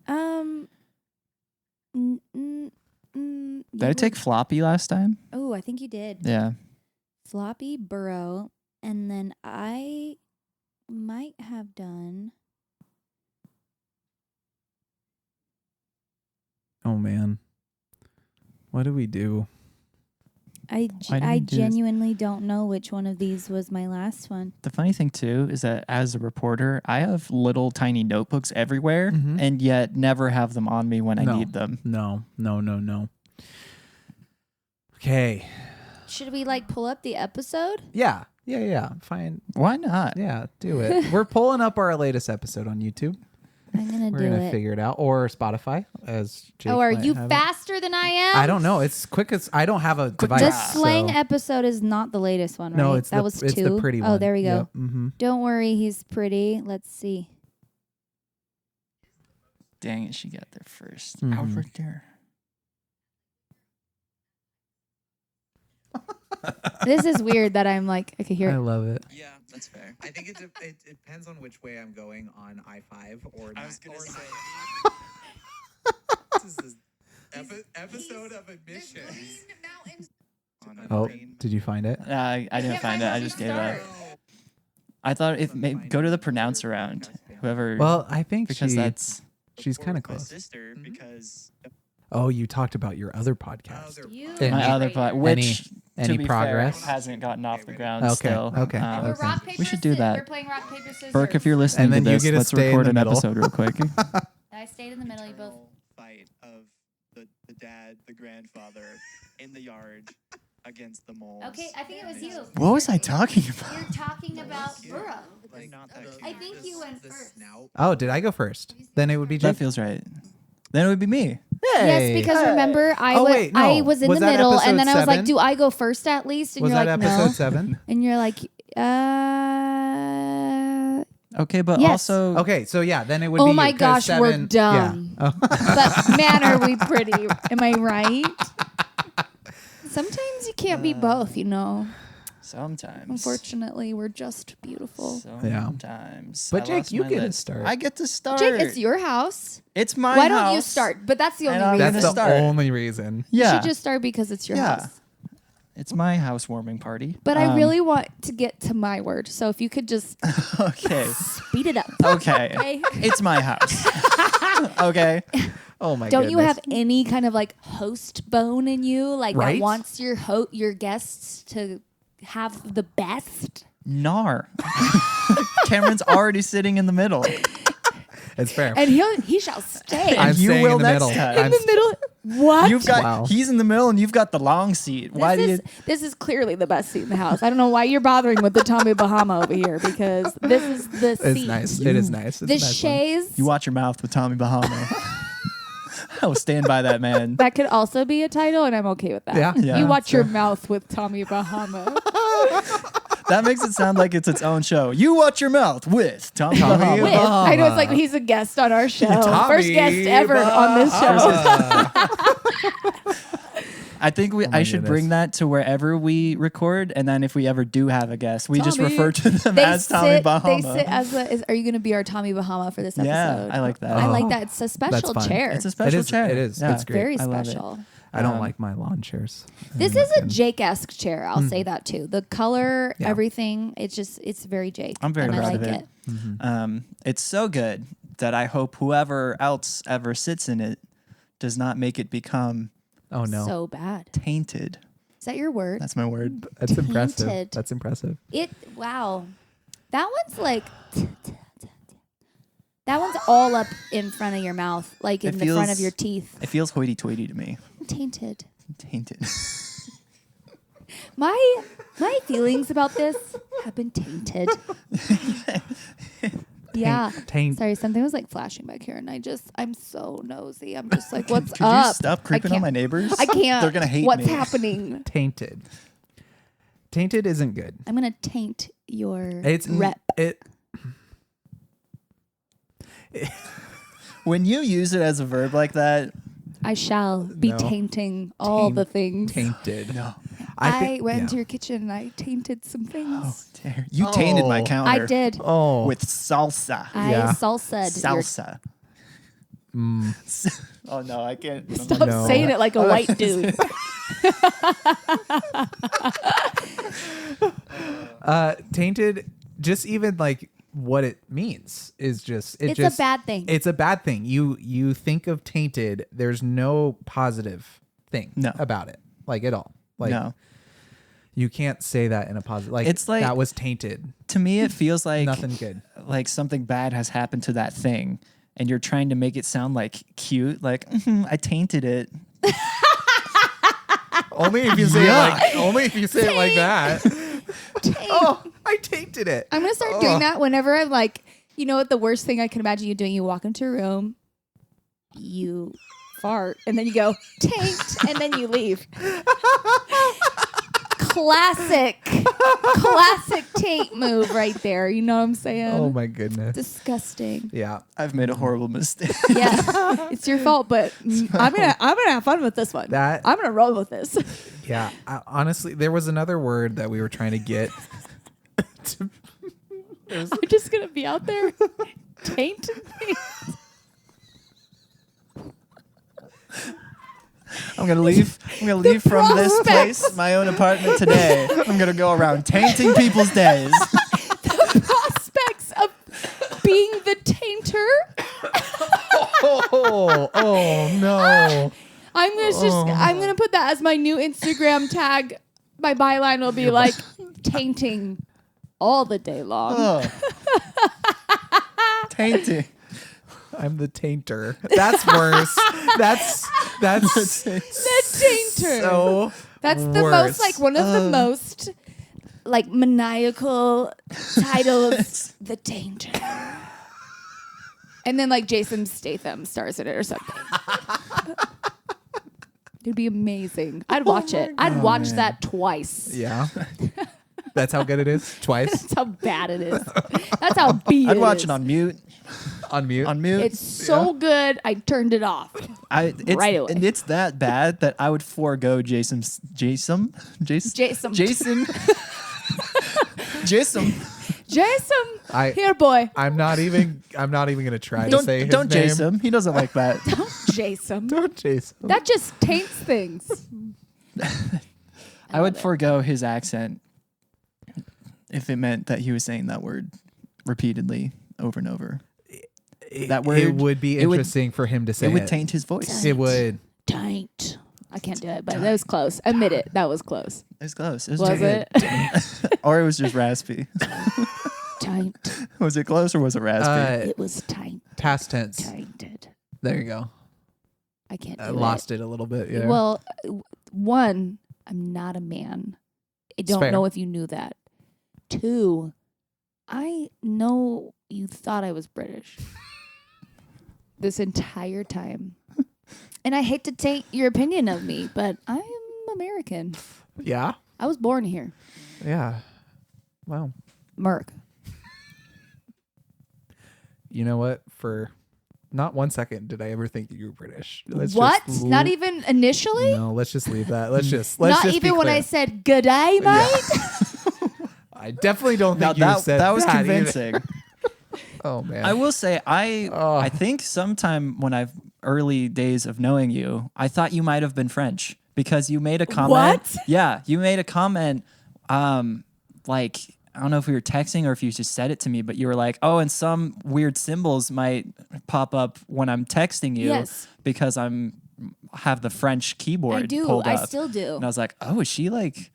Speaker 2: Did I take floppy last time?
Speaker 3: Oh, I think you did.
Speaker 2: Yeah.
Speaker 3: Floppy burrow, and then I might have done.
Speaker 1: Oh man. What do we do?
Speaker 3: I
Speaker 2: Why did we do this?
Speaker 3: genuinely don't know which one of these was my last one.
Speaker 2: The funny thing too is that as a reporter, I have little tiny notebooks everywhere, and yet never have them on me when I need them.
Speaker 1: No. Okay.
Speaker 3: Should we like pull up the episode?
Speaker 1: Yeah. Fine.
Speaker 2: Why not?
Speaker 1: Yeah, do it. We're pulling up our latest episode on YouTube.
Speaker 3: I'm gonna
Speaker 1: We're
Speaker 3: do
Speaker 1: gonna
Speaker 3: it.
Speaker 1: figure it out, or Spotify, as Jake
Speaker 3: Oh, are
Speaker 1: might
Speaker 3: you
Speaker 1: have it.
Speaker 3: faster than I am?
Speaker 1: I don't know. It's quick as I don't have a device.
Speaker 3: The slang
Speaker 1: so-
Speaker 3: episode is not the latest one, right?
Speaker 1: No, it's
Speaker 3: that
Speaker 1: the,
Speaker 3: was
Speaker 1: it's
Speaker 3: 2.
Speaker 1: the pretty one.
Speaker 3: Oh, there we go.
Speaker 1: Yep. Mm-hmm.
Speaker 3: Don't worry, he's pretty. Let's see.
Speaker 2: Dang it, she got there 1st.
Speaker 1: Mhm.
Speaker 2: Out right there.
Speaker 3: This is weird that I'm like I can hear
Speaker 1: I
Speaker 3: it.
Speaker 1: love it.
Speaker 2: Yeah, that's fair.
Speaker 4: I think it depends on which way I'm going on I-5 or
Speaker 2: I was gonna say.
Speaker 4: This is this episode of admission.
Speaker 1: Oh, did you find it?
Speaker 2: I didn't find it. I just gave up. I thought if maybe go to the pronounce around. Whoever.
Speaker 1: Well, I think
Speaker 2: because that's
Speaker 1: she's kind of
Speaker 2: my
Speaker 1: close.
Speaker 2: sister. Because
Speaker 1: Oh, you talked about your other podcast.
Speaker 3: You
Speaker 1: Any-
Speaker 2: my other part, which
Speaker 1: any
Speaker 2: to be
Speaker 1: progress?
Speaker 2: fair, hasn't gotten off the ground
Speaker 1: Okay,
Speaker 2: still.
Speaker 1: okay,
Speaker 3: We're
Speaker 1: okay.
Speaker 3: rock, paper,
Speaker 2: We should do
Speaker 3: scissors.
Speaker 2: that.
Speaker 3: We're playing rock, paper, scissors.
Speaker 2: Burke, if you're listening
Speaker 1: And then
Speaker 2: to
Speaker 1: you
Speaker 2: this,
Speaker 1: get to
Speaker 2: let's
Speaker 1: stay in
Speaker 2: record
Speaker 1: the
Speaker 2: an
Speaker 1: middle.
Speaker 2: episode real quick.
Speaker 3: I stayed in the middle. You both.
Speaker 5: Fight of the dad, the grandfather in the yard against the moles.
Speaker 3: Okay, I think it was you.
Speaker 2: What was I talking about?
Speaker 3: You're talking about Burrow.
Speaker 5: Like, not that cute.
Speaker 3: I think you went first.
Speaker 1: Oh, did I go first? Then it would be
Speaker 2: That
Speaker 1: Jake.
Speaker 2: feels right. Then it would be me.
Speaker 1: Hey.
Speaker 3: Yes, because remember I
Speaker 1: Oh,
Speaker 3: was
Speaker 1: wait, no.
Speaker 3: I was in
Speaker 1: Was
Speaker 3: the
Speaker 1: that
Speaker 3: middle,
Speaker 1: episode
Speaker 3: and then I was
Speaker 1: 7?
Speaker 3: like, "Do I go first at least?" And
Speaker 1: Was
Speaker 3: you're
Speaker 1: that
Speaker 3: like,
Speaker 1: episode
Speaker 3: "No,"
Speaker 1: 7?
Speaker 3: and you're like,
Speaker 2: Okay, but
Speaker 3: Yes.
Speaker 2: also
Speaker 1: Okay, so yeah, then it would be.
Speaker 3: "Oh
Speaker 1: you,
Speaker 3: my
Speaker 1: 'cause
Speaker 3: gosh, we're
Speaker 1: 7
Speaker 3: dumb."
Speaker 1: Yeah. Oh.
Speaker 3: But man, are we pretty? Am I right? Sometimes you can't be both, you know.
Speaker 2: sometimes.
Speaker 3: Unfortunately, we're just beautiful.
Speaker 2: Sometimes.
Speaker 1: But
Speaker 2: I
Speaker 1: Jake,
Speaker 2: lost
Speaker 1: you
Speaker 2: my
Speaker 1: get to
Speaker 2: list.
Speaker 1: start.
Speaker 2: I get to start.
Speaker 3: Jake, it's your house.
Speaker 2: It's my
Speaker 3: Why
Speaker 2: house.
Speaker 3: don't you start? But that's the
Speaker 2: And
Speaker 3: only
Speaker 2: I'm
Speaker 3: reason.
Speaker 1: That's
Speaker 2: gonna
Speaker 1: the
Speaker 2: start.
Speaker 1: only reason.
Speaker 3: You
Speaker 2: Yeah.
Speaker 3: should just start because it's your
Speaker 2: Yeah.
Speaker 3: house.
Speaker 2: It's my housewarming party.
Speaker 3: But I really want to get to my word. So if you could just
Speaker 2: Okay.
Speaker 3: speed it up.
Speaker 2: Okay.
Speaker 3: Okay?
Speaker 2: It's my house. Okay.
Speaker 1: Oh my
Speaker 3: Don't
Speaker 1: goodness.
Speaker 3: you have any kind of like host bone in you, like
Speaker 1: Right?
Speaker 3: that wants your guests to have the best?
Speaker 2: Nar. Cameron's already sitting in the middle.
Speaker 1: It's fair.
Speaker 3: And he shall stay
Speaker 1: I'm
Speaker 2: And you
Speaker 1: staying
Speaker 2: will
Speaker 1: in the
Speaker 2: next
Speaker 1: middle.
Speaker 2: time.
Speaker 3: in the middle. What?
Speaker 2: You've got
Speaker 1: Wow.
Speaker 2: he's in the middle and you've got the long seat. Why do you
Speaker 3: This is clearly the best seat in the house. I don't know why you're bothering with the Tommy Bahama over here because this is the
Speaker 1: It's
Speaker 3: seat.
Speaker 1: nice. It is nice. It's
Speaker 3: The
Speaker 1: a nice one.
Speaker 3: chaise.
Speaker 2: you watch your mouth with Tommy Bahama? I will stand by that man.
Speaker 3: That could also be a title, and I'm okay with that.
Speaker 1: Yeah.
Speaker 2: Yeah,
Speaker 3: You watch your
Speaker 2: sure.
Speaker 3: mouth with Tommy Bahama.
Speaker 2: That makes it sound like it's its own show. You watch your mouth with Tommy Bahama.
Speaker 3: With, I know it's like he's a guest on our show.
Speaker 1: Tommy
Speaker 3: First guest ever on this show.
Speaker 2: I think I should bring that to wherever we record, and then if we ever do have a guest, we just
Speaker 1: Tommy.
Speaker 2: refer to them as Tommy Bahama.
Speaker 3: They sit as are you going to be our Tommy Bahama for this episode?
Speaker 2: Yeah, I like that.
Speaker 3: I like that. It's a special
Speaker 1: fun.
Speaker 3: chair.
Speaker 2: It's a special chair.
Speaker 1: It is.
Speaker 2: Yeah.
Speaker 1: It's great.
Speaker 3: Very
Speaker 2: I love it.
Speaker 3: special.
Speaker 1: I don't like my lawn chairs.
Speaker 3: This is a Jake-esque chair. I'll say that too. The color,
Speaker 1: Yeah.
Speaker 3: everything. It's very Jake.
Speaker 2: I'm very
Speaker 3: and
Speaker 2: proud
Speaker 3: I
Speaker 2: of
Speaker 3: like
Speaker 2: it. It's so good that I hope whoever else ever sits in it does not make it become
Speaker 1: Oh no,
Speaker 3: So bad.
Speaker 2: tainted.
Speaker 3: Is that your word?
Speaker 2: That's my word.
Speaker 1: that's impressive.
Speaker 3: tainted.
Speaker 1: That's impressive.
Speaker 3: Wow. That one's like that one's all up in front of your mouth, like in
Speaker 2: It
Speaker 3: the front of
Speaker 2: feels-
Speaker 3: your teeth.
Speaker 2: It feels hoity-toity to me.
Speaker 3: Tainted.
Speaker 2: Tainted.
Speaker 3: My feelings about this have been tainted. Yeah.
Speaker 1: Taint.
Speaker 3: Sorry, something was like flashing back here, and I'm so nosy. I'm just like, what's
Speaker 2: Could
Speaker 3: up?
Speaker 2: you stop
Speaker 3: I
Speaker 2: creeping on
Speaker 3: can't-
Speaker 2: my neighbors?
Speaker 3: I can't.
Speaker 2: They're gonna hate
Speaker 3: What's
Speaker 2: me.
Speaker 3: happening?
Speaker 1: Tainted. Tainted isn't good.
Speaker 3: I'm gonna taint your
Speaker 1: It's
Speaker 3: rep.
Speaker 1: It.
Speaker 2: When you use it as a verb like that,
Speaker 3: I shall be
Speaker 1: No.
Speaker 3: tainting all the things.
Speaker 1: Tainted.
Speaker 2: no.
Speaker 3: I went
Speaker 1: yeah.
Speaker 3: into your kitchen and I tainted some things.
Speaker 2: Oh, dear. You tainted my
Speaker 1: Oh.
Speaker 2: counter.
Speaker 3: I did.
Speaker 1: Oh.
Speaker 2: With salsa.
Speaker 3: I
Speaker 1: Yeah.
Speaker 3: salsa'd your
Speaker 2: Salsa.
Speaker 1: Mm.
Speaker 2: Oh no, I can't.
Speaker 3: Stop
Speaker 1: No.
Speaker 3: saying it like a white dude.
Speaker 1: Tainted. Just even like what it means is just
Speaker 3: It's
Speaker 1: just
Speaker 3: a bad thing.
Speaker 1: It's a bad thing. You think of tainted. There's no positive thing
Speaker 2: No.
Speaker 1: about it, like at all. Like
Speaker 2: No.
Speaker 1: you can't say that in a positive. Like
Speaker 2: It's like-
Speaker 1: that was tainted.
Speaker 2: To me, it feels like
Speaker 1: Nothing good.
Speaker 2: like something bad has happened to that thing, and you're trying to make it sound like cute. Like I tainted it.
Speaker 1: Only if you say it like. Only if you say it like that.
Speaker 3: Taint.
Speaker 1: Oh, I tainted it.
Speaker 3: I'm gonna start doing that whenever I'm like, you know what? The worst thing I can imagine you doing: you walk into a room, you fart, and then you go taint, and then you leave. Classic taint move right there. You know what I'm saying?
Speaker 1: Oh my goodness.
Speaker 3: Disgusting.
Speaker 1: Yeah.
Speaker 2: I've made a horrible mistake.
Speaker 3: Yeah, it's your fault, but I'm gonna have fun with this one.
Speaker 1: That-
Speaker 3: I'm gonna roll with this.
Speaker 1: Yeah. Honestly, there was another word that we were trying to get.
Speaker 3: I'm just gonna be out there taint.
Speaker 2: I'm gonna leave. I'm gonna leave from this
Speaker 3: prospects.
Speaker 2: place, my own apartment today. I'm gonna go around tainting people's days.
Speaker 3: Prospects of being the tainter.
Speaker 1: Oh no.
Speaker 3: I'm gonna put that as my new Instagram tag. My byline will be like tainting all the day long.
Speaker 2: Oh. Tainting.
Speaker 1: I'm the tainter. That's worse. That's
Speaker 3: The tainter.
Speaker 1: so
Speaker 3: That's the
Speaker 1: worse.
Speaker 3: most like one of the most like maniacal titles. The tainter. And then like Jason Statham stars in it or something. It'd be amazing. I'd watch it. I'd watch that twice.
Speaker 1: Yeah. That's how good it is. Twice
Speaker 3: That's how bad it is. That's how B
Speaker 2: I'd
Speaker 3: it
Speaker 2: watch
Speaker 3: is.
Speaker 2: it on mute.
Speaker 1: on mute.
Speaker 2: On mute.
Speaker 3: It's so good. I turned it off.
Speaker 2: It's,
Speaker 3: right away.
Speaker 2: And it's that bad that I would forego Jason.
Speaker 3: Jason.
Speaker 2: Jason.
Speaker 1: I-
Speaker 3: Here, boy.
Speaker 1: I'm not even gonna try to say his
Speaker 2: Don't
Speaker 1: name.
Speaker 2: Jason. He doesn't like that.
Speaker 3: Jason.
Speaker 1: Don't Jason.
Speaker 3: That just taints things.
Speaker 2: I would forego his accent if it meant that he was saying that word repeatedly over and over. That word-
Speaker 1: It would be
Speaker 2: it would-
Speaker 1: interesting for him to say
Speaker 2: It would taint his voice.
Speaker 1: It would.
Speaker 3: Taint. I can't do it, but that was close. Admit it. That was close.
Speaker 2: It was close. It was,
Speaker 3: Was
Speaker 2: good.
Speaker 3: it?
Speaker 2: Or it was just raspy.
Speaker 3: Taint.
Speaker 2: Was it close or was it raspy?
Speaker 3: It was taint.
Speaker 1: Past tense.
Speaker 3: Tainted.
Speaker 1: There you go.
Speaker 3: I can't do
Speaker 1: I
Speaker 3: it.
Speaker 1: lost it a little bit. Yeah.
Speaker 3: Well, one, I'm not a man. I don't
Speaker 1: fair.
Speaker 3: know if you knew that. Two, I know you thought I was British this entire time. And I hate to take your opinion of me, but I'm American.
Speaker 1: yeah.
Speaker 3: I was born here.
Speaker 1: Yeah. Wow.
Speaker 3: Merc.
Speaker 1: You know what? For not 1 second did I ever think you were British.
Speaker 3: What? Not even initially?
Speaker 1: No, let's just leave that. Let's just
Speaker 3: Not
Speaker 1: be
Speaker 3: even when
Speaker 1: clear.
Speaker 3: I said good day, mate.
Speaker 1: I definitely don't
Speaker 2: Now
Speaker 1: think you said
Speaker 2: that was
Speaker 1: either.
Speaker 2: convincing.
Speaker 1: Oh man.
Speaker 2: I will say I think sometime when I've early days of knowing you, I thought you might have been French because you made a comment.
Speaker 3: What?
Speaker 2: Yeah, you made a comment. Like I don't know if we were texting or if you just said it to me, but you were like, "Oh, and some weird symbols might pop up when I'm texting you
Speaker 3: Yes.
Speaker 2: because have the French keyboard."
Speaker 3: I do.
Speaker 2: pulled
Speaker 3: I
Speaker 2: up."
Speaker 3: still do.
Speaker 2: And I was like, "Oh, is she like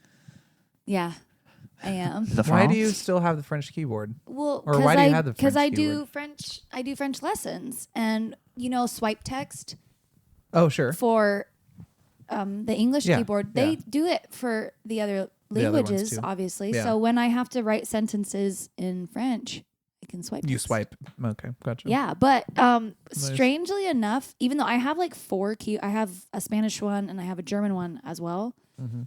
Speaker 3: Yeah, I am.
Speaker 2: the
Speaker 1: Why do
Speaker 2: France?"
Speaker 1: you still have the French keyboard?
Speaker 3: Well,
Speaker 1: Or why do you have the
Speaker 3: because
Speaker 1: French
Speaker 3: I do
Speaker 1: keyword?
Speaker 3: French. I do French lessons, and swipe text
Speaker 1: Oh, sure.
Speaker 3: for the English
Speaker 1: Yeah,
Speaker 3: keyboard. They
Speaker 1: yeah.
Speaker 3: do it for the other
Speaker 1: The other ones
Speaker 3: languages,
Speaker 1: too.
Speaker 3: obviously.
Speaker 1: Yeah.
Speaker 3: So when I have to write sentences in French, I can swipe.
Speaker 1: You
Speaker 3: text.
Speaker 1: swipe. Okay, gotcha.
Speaker 3: Yeah, but strangely enough, even though I have like I have a Spanish one and I have a German one as well.
Speaker 1: Mm-hmm.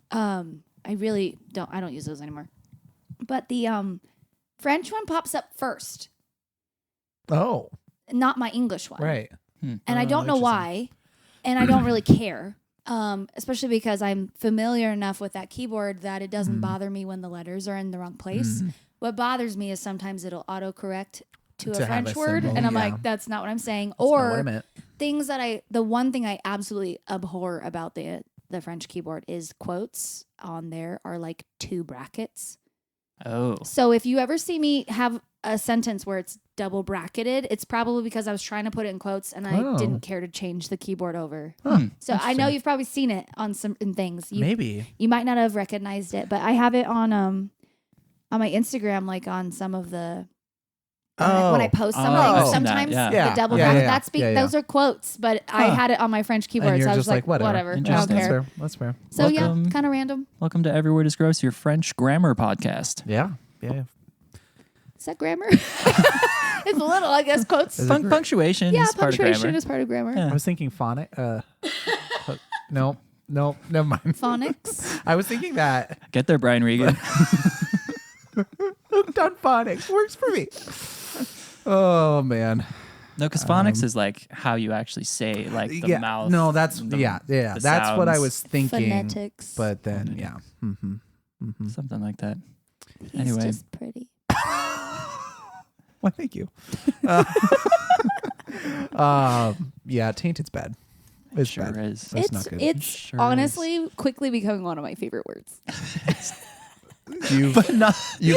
Speaker 3: I really don't. I don't use those anymore. But the French one pops up first,
Speaker 1: Oh,
Speaker 3: not my English one.
Speaker 1: right.
Speaker 3: And I
Speaker 1: Oh,
Speaker 3: don't know
Speaker 1: interesting.
Speaker 3: why, and I don't really care. Especially because I'm familiar enough with that keyboard that it doesn't bother me when the letters are in the wrong place. What bothers me is sometimes it'll autocorrect to a
Speaker 1: To have
Speaker 3: French
Speaker 1: a
Speaker 3: word,
Speaker 1: symbol,
Speaker 3: and I'm
Speaker 1: yeah.
Speaker 3: like, that's not what I'm saying.
Speaker 1: That's not what I
Speaker 3: Or
Speaker 1: meant.
Speaker 3: things that the one thing I absolutely abhor about the French keyboard is quotes on there are like 2 brackets.
Speaker 2: Oh.
Speaker 3: So if you ever see me have a sentence where it's double bracketed, it's probably because I was trying to put it in quotes and I
Speaker 1: Oh.
Speaker 3: didn't care to change the keyboard over.
Speaker 1: Huh.
Speaker 3: So I know you've probably seen it on some things.
Speaker 1: Maybe.
Speaker 3: You might not have recognized it, but I have it on my Instagram, like on some of the when I post something.
Speaker 2: I've seen that,
Speaker 3: Sometimes
Speaker 2: yeah.
Speaker 1: Yeah.
Speaker 3: the double
Speaker 1: Yeah,
Speaker 3: bracket.
Speaker 1: yeah,
Speaker 3: That's
Speaker 1: yeah.
Speaker 3: those are quotes, but I
Speaker 1: Huh.
Speaker 3: had it on my French keyboard,
Speaker 1: And
Speaker 3: so
Speaker 1: you're
Speaker 3: I was
Speaker 1: just like, whatever.
Speaker 3: I don't
Speaker 2: Interesting.
Speaker 1: That's
Speaker 3: care.
Speaker 1: fair. That's fair.
Speaker 3: So
Speaker 2: Welcome.
Speaker 3: yeah, kind of random.
Speaker 2: Welcome to Every Word is Gross, your French grammar podcast.
Speaker 1: Yeah. Yeah.
Speaker 3: Is that grammar? It's a little, I guess. Quotes.
Speaker 1: Is it
Speaker 2: Punctuation
Speaker 3: Yeah,
Speaker 2: is part of
Speaker 3: punctuation
Speaker 2: grammar.
Speaker 3: is part of grammar.
Speaker 2: Yeah.
Speaker 1: I was thinking phonic. No, never mind.
Speaker 3: Phonics.
Speaker 1: I was thinking that
Speaker 2: Get there, Brian Regan.
Speaker 1: hooked on phonics works for me. Oh man.
Speaker 2: No, because phonics is like how you actually say like the
Speaker 1: yeah.
Speaker 2: mouth.
Speaker 1: No, that's
Speaker 2: the-
Speaker 1: yeah.
Speaker 2: the
Speaker 1: That's what I
Speaker 2: sounds,
Speaker 1: was thinking.
Speaker 3: Phonetics.
Speaker 1: But then yeah. Mm-hmm.
Speaker 2: something like that.
Speaker 3: He's
Speaker 2: anyway.
Speaker 3: just pretty.
Speaker 1: Well, thank you. Yeah, tainted's bad. It's
Speaker 2: Sure
Speaker 1: bad.
Speaker 2: is.
Speaker 1: That's not good.
Speaker 3: It's
Speaker 2: Sure
Speaker 3: honestly quickly becoming one of my favorite words.
Speaker 1: You've
Speaker 2: But not,
Speaker 1: you've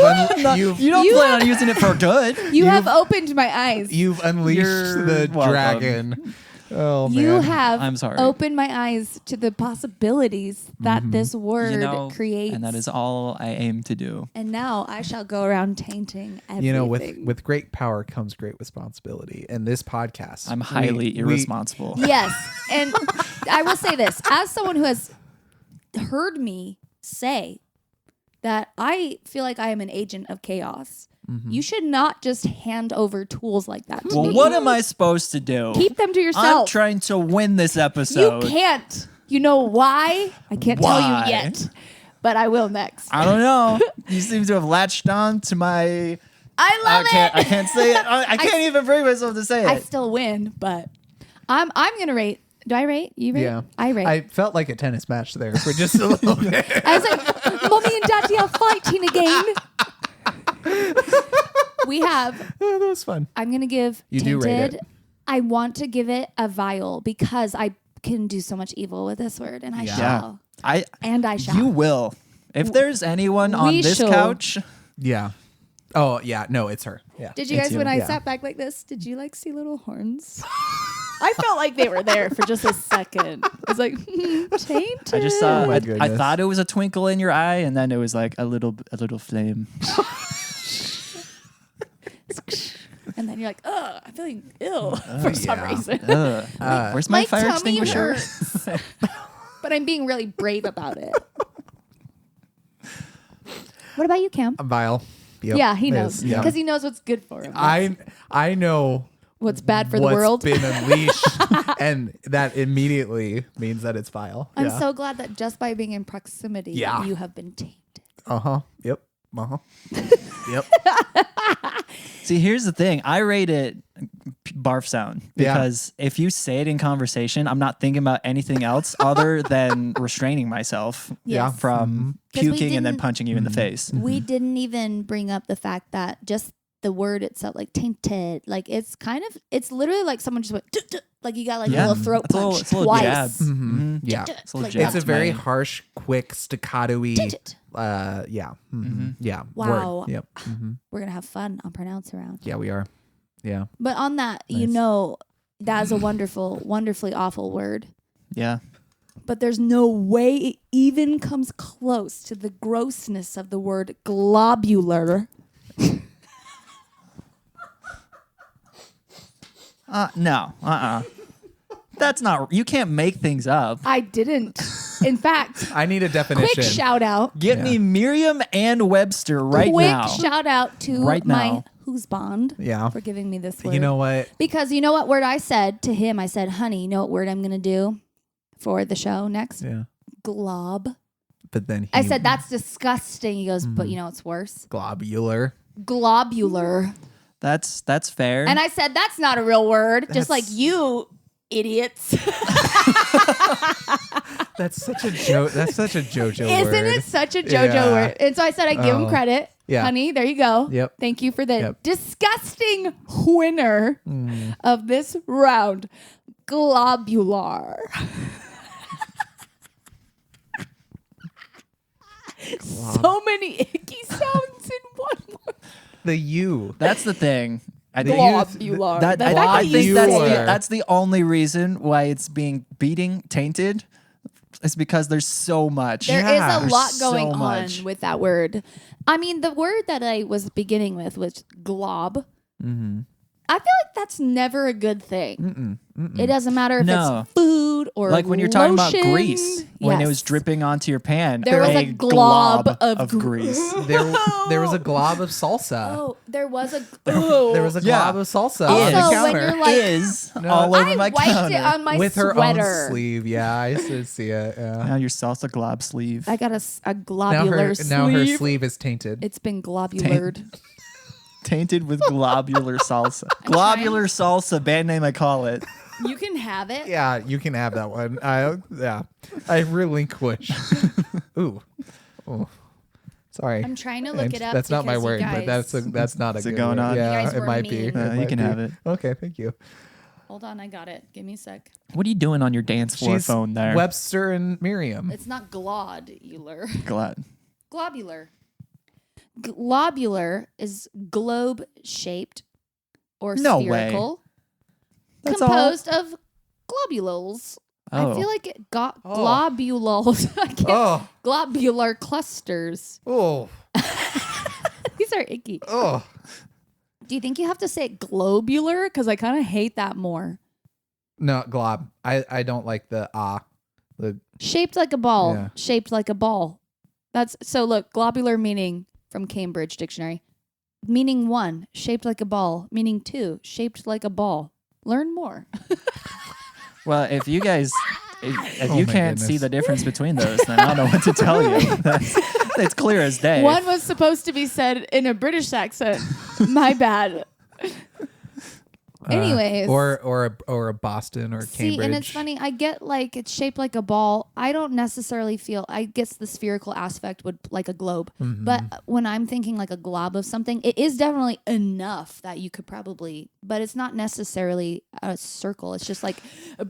Speaker 1: you've
Speaker 2: you don't
Speaker 3: You
Speaker 2: plan on using it for good.
Speaker 3: You have opened my eyes.
Speaker 1: you've unleashed
Speaker 2: You're
Speaker 1: the
Speaker 2: welcome.
Speaker 1: dragon. Oh man.
Speaker 3: You have
Speaker 2: I'm sorry.
Speaker 3: opened my eyes to the possibilities that this word
Speaker 2: You know,
Speaker 3: creates.
Speaker 2: and that is all I aim to do.
Speaker 3: And now I shall go around tainting everything.
Speaker 1: You know, with great power comes great responsibility. And this podcast,
Speaker 2: I'm highly irresponsible.
Speaker 3: Yes. And I will say this, as someone who has heard me say that I feel like I am an agent of chaos, you should not just hand over tools like that to
Speaker 2: Well,
Speaker 3: me.
Speaker 2: what am I supposed to do?
Speaker 3: Keep them to
Speaker 2: I'm
Speaker 3: yourself.
Speaker 2: trying to win this
Speaker 3: You
Speaker 2: episode.
Speaker 3: can't. You know why? I can't tell
Speaker 2: Why?
Speaker 3: you yet, but I will next.
Speaker 2: I don't know. You seem to have latched on to my.
Speaker 3: I love
Speaker 2: I
Speaker 3: it.
Speaker 2: can't say it. I can't even bring myself to say it.
Speaker 3: I still win, but I'm gonna rate. Do I rate? You rate?
Speaker 1: yeah,
Speaker 3: I rate.
Speaker 1: I felt like a tennis match there for just a little bit.
Speaker 3: I was like, Mommy and Daddy are fighting again. We have.
Speaker 1: Oh, that was fun.
Speaker 3: I'm gonna give.
Speaker 1: You do rate
Speaker 3: Tainted.
Speaker 1: it.
Speaker 3: I want to give it a vile because I can do so much evil with this word, and I
Speaker 1: Yeah.
Speaker 3: shall.
Speaker 2: I.
Speaker 3: And I shall.
Speaker 2: You will. If there's anyone on
Speaker 3: We
Speaker 2: this
Speaker 3: shall.
Speaker 2: couch,
Speaker 1: Yeah. Oh yeah. No, it's her. Yeah.
Speaker 3: Did you
Speaker 2: It's
Speaker 3: guys,
Speaker 2: you.
Speaker 3: when I
Speaker 1: Yeah.
Speaker 3: sat back like this, did you like see little horns? I felt like they were there for just a second. I was like, tainted.
Speaker 2: I just saw.
Speaker 1: Oh my
Speaker 2: I
Speaker 1: goodness.
Speaker 2: thought it was a twinkle in your eye, and then it was like a little flame.
Speaker 3: And then you're like, ugh, I'm feeling ill for some
Speaker 1: yeah.
Speaker 3: reason.
Speaker 2: Ugh. Where's my fire
Speaker 3: tummy
Speaker 2: extinguisher?
Speaker 3: hurts. But I'm being really brave about it. What about you, Cam?
Speaker 1: Vile. Yep,
Speaker 3: Yeah, he
Speaker 1: it
Speaker 3: knows
Speaker 1: is. Yeah.
Speaker 3: because he knows what's good for him.
Speaker 1: I know
Speaker 3: What's bad for the
Speaker 1: what's
Speaker 3: world.
Speaker 1: been unleashed, and that immediately means that it's vile.
Speaker 3: I'm
Speaker 1: yeah.
Speaker 3: so glad that just by being in proximity,
Speaker 1: Yeah.
Speaker 3: you have been tainted.
Speaker 1: Yep. Uh-huh. Yep.
Speaker 2: See, here's the thing. I rate it barf sound
Speaker 1: Yeah.
Speaker 2: because if you say it in conversation, I'm not thinking about anything else other than restraining myself
Speaker 1: Yeah.
Speaker 2: from
Speaker 3: 'Cause we
Speaker 2: puking and then
Speaker 3: didn't-
Speaker 2: punching you in the face.
Speaker 3: We didn't even bring up the fact that just the word itself, like tainted, like it's literally like someone just went, like you got like
Speaker 2: Yeah.
Speaker 3: a little throat
Speaker 2: It's a little-
Speaker 3: punch
Speaker 2: it's a little
Speaker 3: twice.
Speaker 2: jab.
Speaker 1: Mhm. Yeah.
Speaker 2: It's a little
Speaker 3: Like,
Speaker 2: jab
Speaker 1: It's a
Speaker 2: to
Speaker 1: very
Speaker 2: my-
Speaker 1: harsh, quick, staccato-y.
Speaker 3: Tit-tit.
Speaker 1: Yeah. Yeah.
Speaker 3: Wow.
Speaker 1: Word. Yep.
Speaker 3: We're gonna have fun on pronounce around.
Speaker 1: Yeah, we are. Yeah.
Speaker 3: But on that, you
Speaker 1: Nice.
Speaker 3: know, that is a wonderful, wonderfully awful word.
Speaker 2: Yeah.
Speaker 3: But there's no way it even comes close to the grossness of the word globular.
Speaker 2: No. That's not. You can't make things up.
Speaker 3: I didn't. In fact,
Speaker 1: I need a definition.
Speaker 3: quick shout out.
Speaker 2: Get me Merriam and Webster right
Speaker 3: quick
Speaker 2: now.
Speaker 3: shout out to
Speaker 2: Right
Speaker 3: my
Speaker 2: now.
Speaker 3: who's bond
Speaker 1: Yeah.
Speaker 3: for giving me this word.
Speaker 1: You know what?
Speaker 3: Because you know what word I said to him? I said, honey, you know what word I'm going to do for the show next?
Speaker 1: Yeah.
Speaker 3: Glob.
Speaker 1: But then
Speaker 3: I said, that's disgusting. He goes, but you know what's worse?
Speaker 1: globular.
Speaker 3: Globular.
Speaker 2: That's fair.
Speaker 3: And I said, that's not a real word. Just like
Speaker 1: That's-
Speaker 3: you idiots.
Speaker 1: That's such a joke. That's such a JoJo word.
Speaker 3: Isn't it such a JoJo
Speaker 1: Yeah.
Speaker 3: word? And so I said, I give him
Speaker 1: Oh.
Speaker 3: credit.
Speaker 1: Yeah.
Speaker 3: Honey, there you go.
Speaker 1: Yep.
Speaker 3: Thank you for the
Speaker 1: Yep.
Speaker 3: disgusting winner of this round. Globular. So many icky sounds in one word.
Speaker 1: The U.
Speaker 2: That's the thing. I
Speaker 1: The
Speaker 2: think
Speaker 3: Globular.
Speaker 2: that,
Speaker 3: The
Speaker 2: I,
Speaker 3: fact
Speaker 2: I
Speaker 3: that you
Speaker 2: think
Speaker 3: say
Speaker 1: Globular.
Speaker 3: it.
Speaker 2: that's the only reason why it's being tainted. It's because there's so much.
Speaker 3: There is
Speaker 1: Yeah.
Speaker 3: a
Speaker 1: There's
Speaker 3: lot
Speaker 2: so
Speaker 3: going on
Speaker 2: much.
Speaker 3: with that word. I mean, the word that I was beginning with was glob.
Speaker 1: Mm-hmm.
Speaker 3: I feel like that's never a good thing. It doesn't matter if
Speaker 2: No.
Speaker 3: it's food or
Speaker 2: Like when you're talking about
Speaker 3: lotion.
Speaker 2: grease, when it was
Speaker 3: Yes.
Speaker 2: dripping onto your pan,
Speaker 3: There was a glob of
Speaker 2: grease.
Speaker 1: There was a glob of salsa.
Speaker 3: Oh, there was a.
Speaker 1: There was a
Speaker 2: Yeah.
Speaker 1: glob of salsa on the
Speaker 3: Also, when
Speaker 1: counter
Speaker 3: you're like,
Speaker 2: Is all over
Speaker 3: I
Speaker 2: my
Speaker 3: wiped
Speaker 2: counter.
Speaker 3: it on my
Speaker 1: with her
Speaker 3: sweater.
Speaker 1: own sleeve. Yeah, I used to see it. Yeah.
Speaker 2: Now your salsa glob sleeve.
Speaker 3: I got a
Speaker 1: Now
Speaker 3: globular
Speaker 1: her
Speaker 3: sleeve.
Speaker 1: now her sleeve is tainted.
Speaker 3: It's been globulared.
Speaker 2: Tainted with globular salsa. Globular salsa, band name I call it.
Speaker 3: You can have it.
Speaker 1: Yeah, you can have that one. I relinquish. Ooh. Oh. Sorry.
Speaker 3: I'm trying to look
Speaker 1: And
Speaker 3: it up.
Speaker 1: that's not my
Speaker 3: because you
Speaker 1: word, but
Speaker 3: guys-
Speaker 1: that's not a
Speaker 2: Is it
Speaker 1: good
Speaker 2: going
Speaker 1: word.
Speaker 2: on? You
Speaker 1: Yeah,
Speaker 3: guys
Speaker 1: it
Speaker 3: were
Speaker 1: might be.
Speaker 3: mean.
Speaker 1: It
Speaker 2: You
Speaker 1: might
Speaker 2: can
Speaker 1: be.
Speaker 2: have it.
Speaker 1: Okay, thank you.
Speaker 3: Hold on, I got it. Give me a sec.
Speaker 2: What are you doing on your dance floor
Speaker 1: She's
Speaker 2: phone there?
Speaker 1: Webster and Merriam.
Speaker 3: It's not globular.
Speaker 2: Glad.
Speaker 3: Globular. Globular is globe shaped or
Speaker 2: No way.
Speaker 3: spherical,
Speaker 2: That's all.
Speaker 3: composed of globules.
Speaker 2: Oh.
Speaker 3: I feel like it got globules. I can't-
Speaker 1: Oh,
Speaker 3: Globular clusters.
Speaker 1: oh,
Speaker 3: These are icky.
Speaker 1: oh.
Speaker 3: Do you think you have to say it globular? Because I kind of hate that more.
Speaker 1: No, glob. I don't like the the
Speaker 3: Shaped like a ball.
Speaker 1: Yeah.
Speaker 3: Shaped like a ball. That's so. Look, globular meaning from Cambridge Dictionary. Meaning 1, shaped like a ball. Meaning 2, shaped like a ball. Learn more.
Speaker 2: Well, if you guys, if
Speaker 1: Oh
Speaker 2: you
Speaker 1: my
Speaker 2: can't see
Speaker 1: goodness.
Speaker 2: the difference between those, then I don't know what to tell you. It's clear as day.
Speaker 3: One was supposed to be said in a British accent. My bad. Anyways.
Speaker 1: or a Boston or
Speaker 3: See,
Speaker 1: Cambridge.
Speaker 3: and it's funny. I get like it's shaped like a ball. I don't necessarily feel. I guess the spherical aspect would like a globe.
Speaker 1: Mm-hmm.
Speaker 3: But when I'm thinking like a glob of something, it is definitely enough that you could probably. But it's not necessarily a circle. It's just like a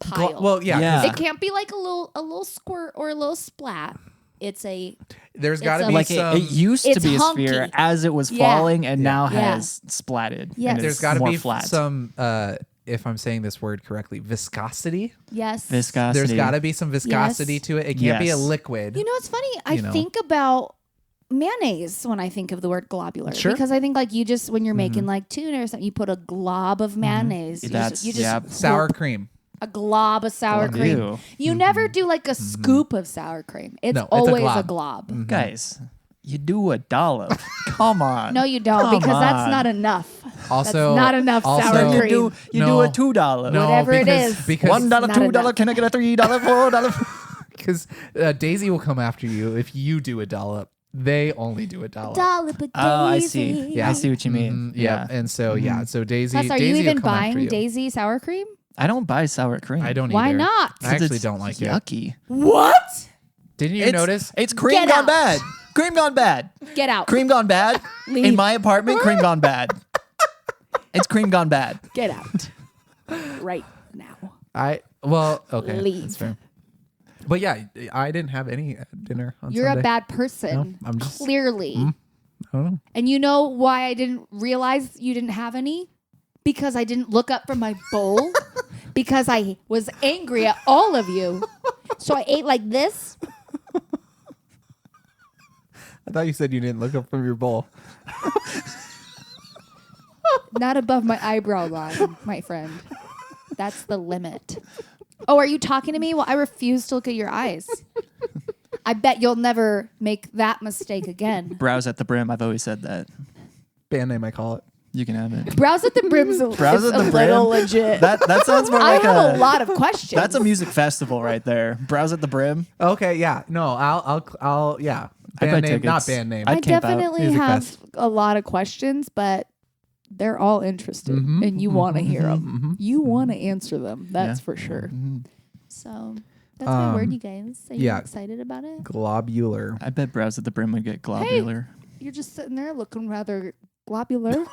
Speaker 3: pile.
Speaker 1: Well, yeah. 'cause
Speaker 2: Yeah.
Speaker 3: it can't be like a little squirt or a little splat. It's a
Speaker 1: There's
Speaker 3: It's
Speaker 1: got to
Speaker 3: a-
Speaker 1: be
Speaker 2: like
Speaker 1: some.
Speaker 2: it used to
Speaker 3: It's
Speaker 2: be a
Speaker 3: hunky.
Speaker 2: sphere as it was
Speaker 3: Yeah.
Speaker 2: falling and now
Speaker 3: Yeah.
Speaker 2: has splatted.
Speaker 3: Yes.
Speaker 2: and
Speaker 1: there's
Speaker 2: it's
Speaker 1: got to
Speaker 2: more
Speaker 1: be
Speaker 2: flat.
Speaker 1: some. If I'm saying this word correctly, viscosity.
Speaker 3: yes.
Speaker 2: Viscosity.
Speaker 1: There's got to be some viscosity
Speaker 3: Yes.
Speaker 1: to it. It can't be a
Speaker 2: Yes.
Speaker 1: liquid.
Speaker 3: You know, it's funny. I
Speaker 1: You know.
Speaker 3: think about mayonnaise when I think of the word globular
Speaker 1: Sure.
Speaker 3: because I think like you just when you're making like tuna or something, you put a glob of mayonnaise.
Speaker 2: That's-
Speaker 3: You just
Speaker 2: yeah.
Speaker 1: Sour
Speaker 3: whoop
Speaker 1: cream.
Speaker 3: a glob of sour
Speaker 2: Glob.
Speaker 3: cream.
Speaker 2: Ew.
Speaker 3: You never do like a scoop of sour cream. It's
Speaker 1: No, it's a
Speaker 3: always a
Speaker 1: glob.
Speaker 3: glob.
Speaker 2: Guys, you do a dollop. Come on.
Speaker 3: No, you don't
Speaker 2: Come
Speaker 3: because that's
Speaker 2: on.
Speaker 3: not enough.
Speaker 1: Also,
Speaker 3: not enough
Speaker 1: also,
Speaker 3: sour
Speaker 2: You
Speaker 3: cream.
Speaker 2: do you do
Speaker 1: No.
Speaker 2: a $2.
Speaker 1: No,
Speaker 3: Whatever it
Speaker 1: because,
Speaker 3: is.
Speaker 1: Because
Speaker 2: $1,
Speaker 3: not
Speaker 2: $2.
Speaker 3: enough.
Speaker 2: Can I get a $3, $4?
Speaker 1: because Daisy will come after you if you do a dollop. they only do a dollop.
Speaker 3: Dollop of
Speaker 2: Oh, I
Speaker 3: Daisy.
Speaker 2: see.
Speaker 1: Yeah.
Speaker 2: I see what you mean.
Speaker 1: Mhm, yep. And so so Daisy.
Speaker 3: Plus, are
Speaker 1: Daisy
Speaker 3: you
Speaker 1: will
Speaker 3: even
Speaker 1: come after
Speaker 3: buying
Speaker 1: you.
Speaker 3: Daisy sour cream?
Speaker 2: I don't buy sour cream.
Speaker 1: I don't
Speaker 3: Why
Speaker 1: either.
Speaker 3: not?
Speaker 1: I actually
Speaker 2: It's
Speaker 1: don't like it.
Speaker 2: yucky.
Speaker 3: What?
Speaker 1: Didn't you
Speaker 2: It's-
Speaker 1: notice?
Speaker 2: It's cream
Speaker 3: Get
Speaker 2: gone
Speaker 3: out.
Speaker 2: bad. Cream gone bad.
Speaker 3: Get out.
Speaker 2: Cream gone bad.
Speaker 3: Leave.
Speaker 2: In my apartment, cream gone bad. It's cream gone bad.
Speaker 3: Get out. Right now.
Speaker 1: Okay.
Speaker 3: Leave.
Speaker 1: That's fair. But yeah, I didn't have any dinner on
Speaker 3: You're
Speaker 1: Sunday.
Speaker 3: a bad person.
Speaker 1: No, I'm just-
Speaker 3: Clearly.
Speaker 1: I don't know.
Speaker 3: And you know why I didn't realize you didn't have any? Because I didn't look up from my bowl. Because I was angry at all of you. So I ate like this.
Speaker 1: I thought you said you didn't look up from your bowl.
Speaker 3: Not above my eyebrow line, my friend. That's the limit. Oh, are you talking to me? Well, I refuse to look at your eyes. I bet you'll never make that mistake again.
Speaker 2: Browse at the brim. I've always said that.
Speaker 1: Band name, I call it.
Speaker 2: You can have it.
Speaker 3: Browse at the brim's
Speaker 2: Browse
Speaker 3: is
Speaker 2: at the
Speaker 3: a
Speaker 2: brim.
Speaker 3: little legit.
Speaker 2: That sounds more
Speaker 3: I
Speaker 2: like
Speaker 3: have a lot of questions.
Speaker 2: That's a music festival right there. Browse at the brim.
Speaker 1: Okay, yeah. No, I'll yeah.
Speaker 2: I'd buy
Speaker 1: Band name, not
Speaker 2: tickets.
Speaker 1: band name.
Speaker 3: I
Speaker 2: I'd camp out.
Speaker 3: definitely
Speaker 1: Music
Speaker 3: have
Speaker 1: fest.
Speaker 3: a lot of questions, but they're all interested, and you want to hear them. You want to answer them. That's
Speaker 2: Yeah.
Speaker 3: for sure.
Speaker 2: Mhm.
Speaker 3: So that's my word, you guys. Are you
Speaker 1: yeah.
Speaker 3: excited about it?
Speaker 1: Globular.
Speaker 2: I bet Browse at the brim would get globular.
Speaker 3: You're just sitting there looking rather globular.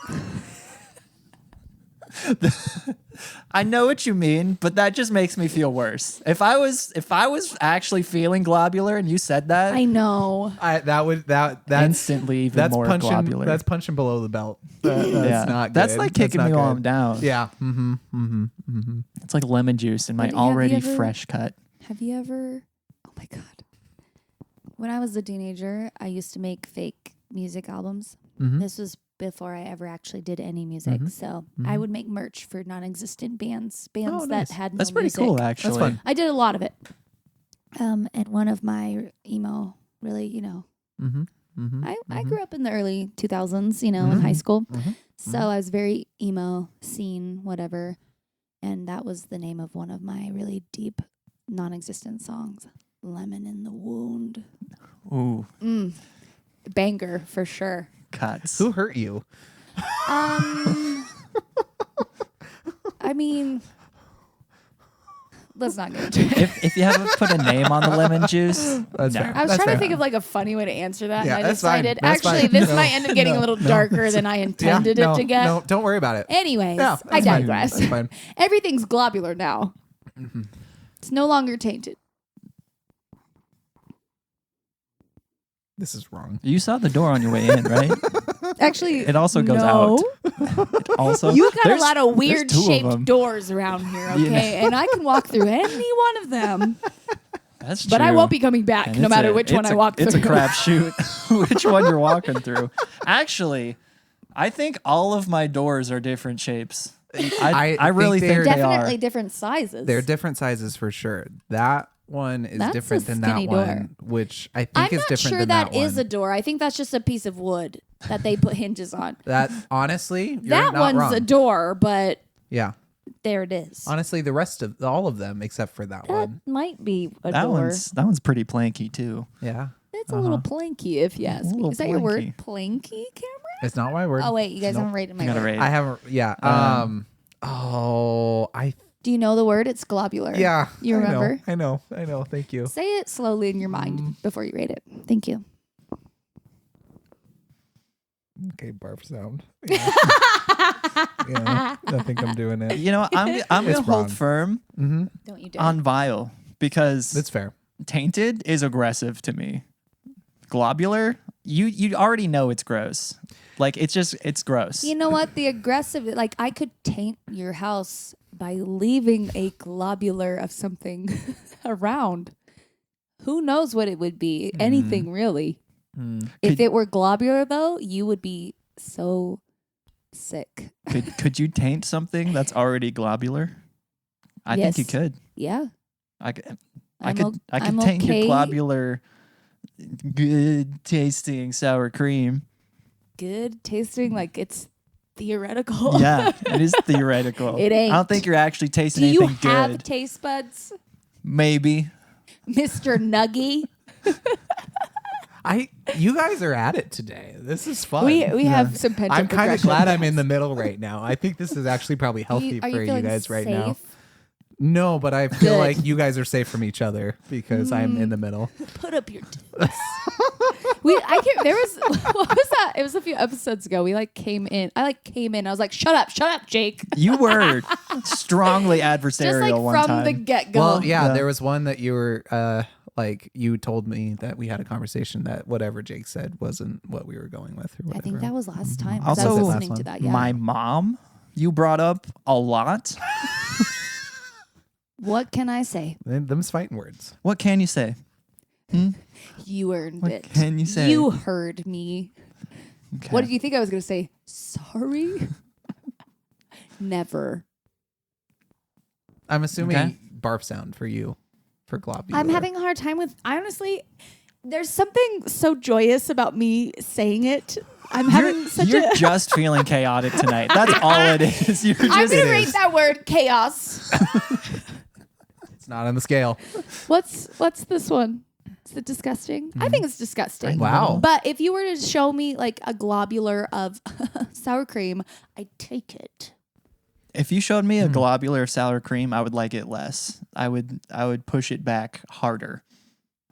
Speaker 2: I know what you mean, but that just makes me feel worse. If I was actually feeling globular and you said that,
Speaker 3: I know.
Speaker 1: That's
Speaker 2: instantly even
Speaker 1: that's
Speaker 2: more
Speaker 1: punching.
Speaker 2: globular.
Speaker 1: That's punching below the belt. That's
Speaker 2: yeah.
Speaker 1: not good.
Speaker 2: That's like kicking
Speaker 1: not
Speaker 2: me while
Speaker 1: good.
Speaker 2: I'm down.
Speaker 1: Yeah. Mm-hmm. Mm-hmm. Mm-hmm.
Speaker 2: It's like lemon juice in my
Speaker 3: But have you
Speaker 2: already
Speaker 3: ever-
Speaker 2: fresh cut.
Speaker 3: Have you ever? Oh my god! When I was a teenager, I used to make fake music albums.
Speaker 1: Mhm.
Speaker 3: This was before I ever actually did any music.
Speaker 1: Mhm.
Speaker 3: So I would make merch for non-existent bands
Speaker 1: Oh, nice.
Speaker 3: that had no
Speaker 2: That's pretty
Speaker 3: music.
Speaker 2: cool, actually.
Speaker 1: That's fun.
Speaker 3: I did a lot of it. And one of my emo, really,
Speaker 1: Mm-hmm. Mm-hmm.
Speaker 3: I grew up in the early 2000s, in high school.
Speaker 1: Mhm.
Speaker 3: So I was very emo, scene, whatever. And that was the name of one of my really deep, non-existent songs, Lemon in the Wound.
Speaker 2: Ooh,
Speaker 3: Banger for sure.
Speaker 2: cuts.
Speaker 1: Who hurt you?
Speaker 3: I mean, let's not get into it.
Speaker 2: if you haven't put a name on the lemon juice,
Speaker 1: That's
Speaker 2: no.
Speaker 1: fair.
Speaker 3: I was
Speaker 1: That's
Speaker 3: trying
Speaker 1: fair.
Speaker 3: to think of like a funny way to answer that,
Speaker 1: Yeah,
Speaker 3: and I
Speaker 1: that's fine.
Speaker 3: decided
Speaker 1: That's
Speaker 3: actually
Speaker 1: fine.
Speaker 3: this
Speaker 1: No,
Speaker 3: might end up getting a little darker than I intended
Speaker 1: no,
Speaker 3: it to get.
Speaker 1: No, don't worry about it.
Speaker 3: Anyways,
Speaker 1: Yeah,
Speaker 3: I
Speaker 1: that's fine.
Speaker 3: digress.
Speaker 1: That's fine.
Speaker 3: Everything's globular now. It's no longer tainted.
Speaker 1: This is wrong.
Speaker 2: You saw the door on your way in, right?
Speaker 3: Actually,
Speaker 2: It also goes
Speaker 3: no.
Speaker 2: out. Also,
Speaker 3: You got a
Speaker 2: there's-
Speaker 3: lot of
Speaker 2: there's
Speaker 3: weird
Speaker 2: two of
Speaker 3: shaped
Speaker 2: them.
Speaker 3: doors around here,
Speaker 2: You
Speaker 3: okay? And I can walk through any one of them,
Speaker 2: That's
Speaker 3: but I
Speaker 2: true.
Speaker 3: won't be coming back
Speaker 2: And
Speaker 3: no
Speaker 2: it's
Speaker 3: matter
Speaker 2: a-
Speaker 3: which one
Speaker 2: it's
Speaker 3: I
Speaker 2: a-
Speaker 3: walk through.
Speaker 2: It's a crapshoot which one you're walking through. Actually, I think all of my doors are different shapes. I really
Speaker 1: think
Speaker 2: think
Speaker 1: they're
Speaker 2: they are.
Speaker 3: Definitely different sizes.
Speaker 1: They're different sizes for sure. That one is
Speaker 3: That's
Speaker 1: different
Speaker 3: a
Speaker 1: than that
Speaker 3: skinny door.
Speaker 1: one, which I think
Speaker 3: I'm
Speaker 1: is
Speaker 3: not
Speaker 1: different
Speaker 3: sure
Speaker 1: than
Speaker 3: that
Speaker 1: that
Speaker 3: is
Speaker 1: one.
Speaker 3: a door. I think that's just a piece of wood that they put hinges on.
Speaker 1: That honestly, you're
Speaker 3: That
Speaker 1: not
Speaker 3: one's
Speaker 1: wrong.
Speaker 3: a door, but
Speaker 1: Yeah,
Speaker 3: there it is.
Speaker 1: honestly, the rest of all of them except for that
Speaker 3: That
Speaker 1: one.
Speaker 3: might be a
Speaker 2: that
Speaker 3: door.
Speaker 2: one's pretty planky too.
Speaker 1: Yeah,
Speaker 3: It's a little planky, if you ask me.
Speaker 2: little
Speaker 3: Is that your word?
Speaker 2: planky.
Speaker 3: Planky, Cameron?
Speaker 1: it's not my word.
Speaker 3: Oh wait, you guys
Speaker 1: Nope.
Speaker 3: haven't rated my
Speaker 2: You gotta
Speaker 3: word.
Speaker 2: rate.
Speaker 1: I haven't. Yeah. I
Speaker 3: Do you know the word? It's globular.
Speaker 1: yeah.
Speaker 3: You remember?
Speaker 1: I know. Thank you.
Speaker 3: Say it slowly in your mind before you rate it. Thank you.
Speaker 1: Okay, barf sound. Yeah. Yeah, I think I'm doing it.
Speaker 2: You know, I'm
Speaker 1: It's
Speaker 2: gonna
Speaker 1: wrong.
Speaker 2: hold firm
Speaker 3: Don't you dare.
Speaker 2: on vile because
Speaker 1: That's fair.
Speaker 2: tainted is aggressive to me. Globular, you already know it's gross. Like it's gross.
Speaker 3: You know what? The aggressive, like I could taint your house by leaving a globular of something around. Who knows what it would be? Anything really. If it were globular though, you would be so sick.
Speaker 2: Could you taint something that's already globular? I think you
Speaker 3: Yes.
Speaker 2: could.
Speaker 3: Yeah.
Speaker 2: I could
Speaker 3: I'm
Speaker 2: taint
Speaker 3: okay.
Speaker 2: your globular good tasting sour cream.
Speaker 3: Good tasting, like it's theoretical.
Speaker 2: Yeah, it is theoretical.
Speaker 3: It ain't.
Speaker 2: I don't think you're actually tasting
Speaker 3: Do you
Speaker 2: anything
Speaker 3: have
Speaker 2: good.
Speaker 3: taste buds,
Speaker 2: Maybe.
Speaker 3: Mr. Nuggy?
Speaker 1: You guys are at it today. This is fun.
Speaker 3: We have some pent up
Speaker 1: I'm kind of glad I'm in the middle right now. I think this is actually probably healthy
Speaker 3: Are
Speaker 1: for you
Speaker 3: feeling
Speaker 1: guys right now.
Speaker 3: safe?
Speaker 1: No, but I feel
Speaker 3: Good.
Speaker 1: like you guys are safe from each other because I'm in the middle.
Speaker 3: Put up your tits. There was what was that? It was a few episodes ago. We came in. I came in. I was like, shut up, Jake.
Speaker 2: You were strongly adversarial
Speaker 3: Just
Speaker 2: one
Speaker 3: from
Speaker 2: time.
Speaker 3: the get go.
Speaker 1: Well, yeah, there was one that you were you told me that we had a conversation that whatever Jake said wasn't what we were going with or
Speaker 3: I
Speaker 1: whatever.
Speaker 3: think that was last time. 'cause I
Speaker 2: Also,
Speaker 3: was listening to that. Yeah.
Speaker 2: My mom, you brought up a lot.
Speaker 3: What can I say?
Speaker 1: Them's fighting words.
Speaker 2: What can you say?
Speaker 3: You earned
Speaker 2: What
Speaker 3: it.
Speaker 2: can you say?
Speaker 3: You heard me.
Speaker 2: Okay.
Speaker 3: What did you think I was going to say? Sorry? Never.
Speaker 1: I'm assuming
Speaker 2: Okay.
Speaker 1: barf sound for you for globular.
Speaker 3: I'm having a hard time with, honestly, there's something so joyous about me saying it. I'm having such
Speaker 2: You're
Speaker 3: a...
Speaker 2: just feeling chaotic tonight. That's all it is. You're
Speaker 3: I'm
Speaker 2: just
Speaker 3: going to rate that word chaos.
Speaker 1: It's not on the scale.
Speaker 3: What's this one? Is it disgusting? I think it's disgusting.
Speaker 1: Wow.
Speaker 3: But if you were to show me a globular of sour cream, I'd take it.
Speaker 2: If you showed me a globular sour cream, I would like it less. I would push it back harder.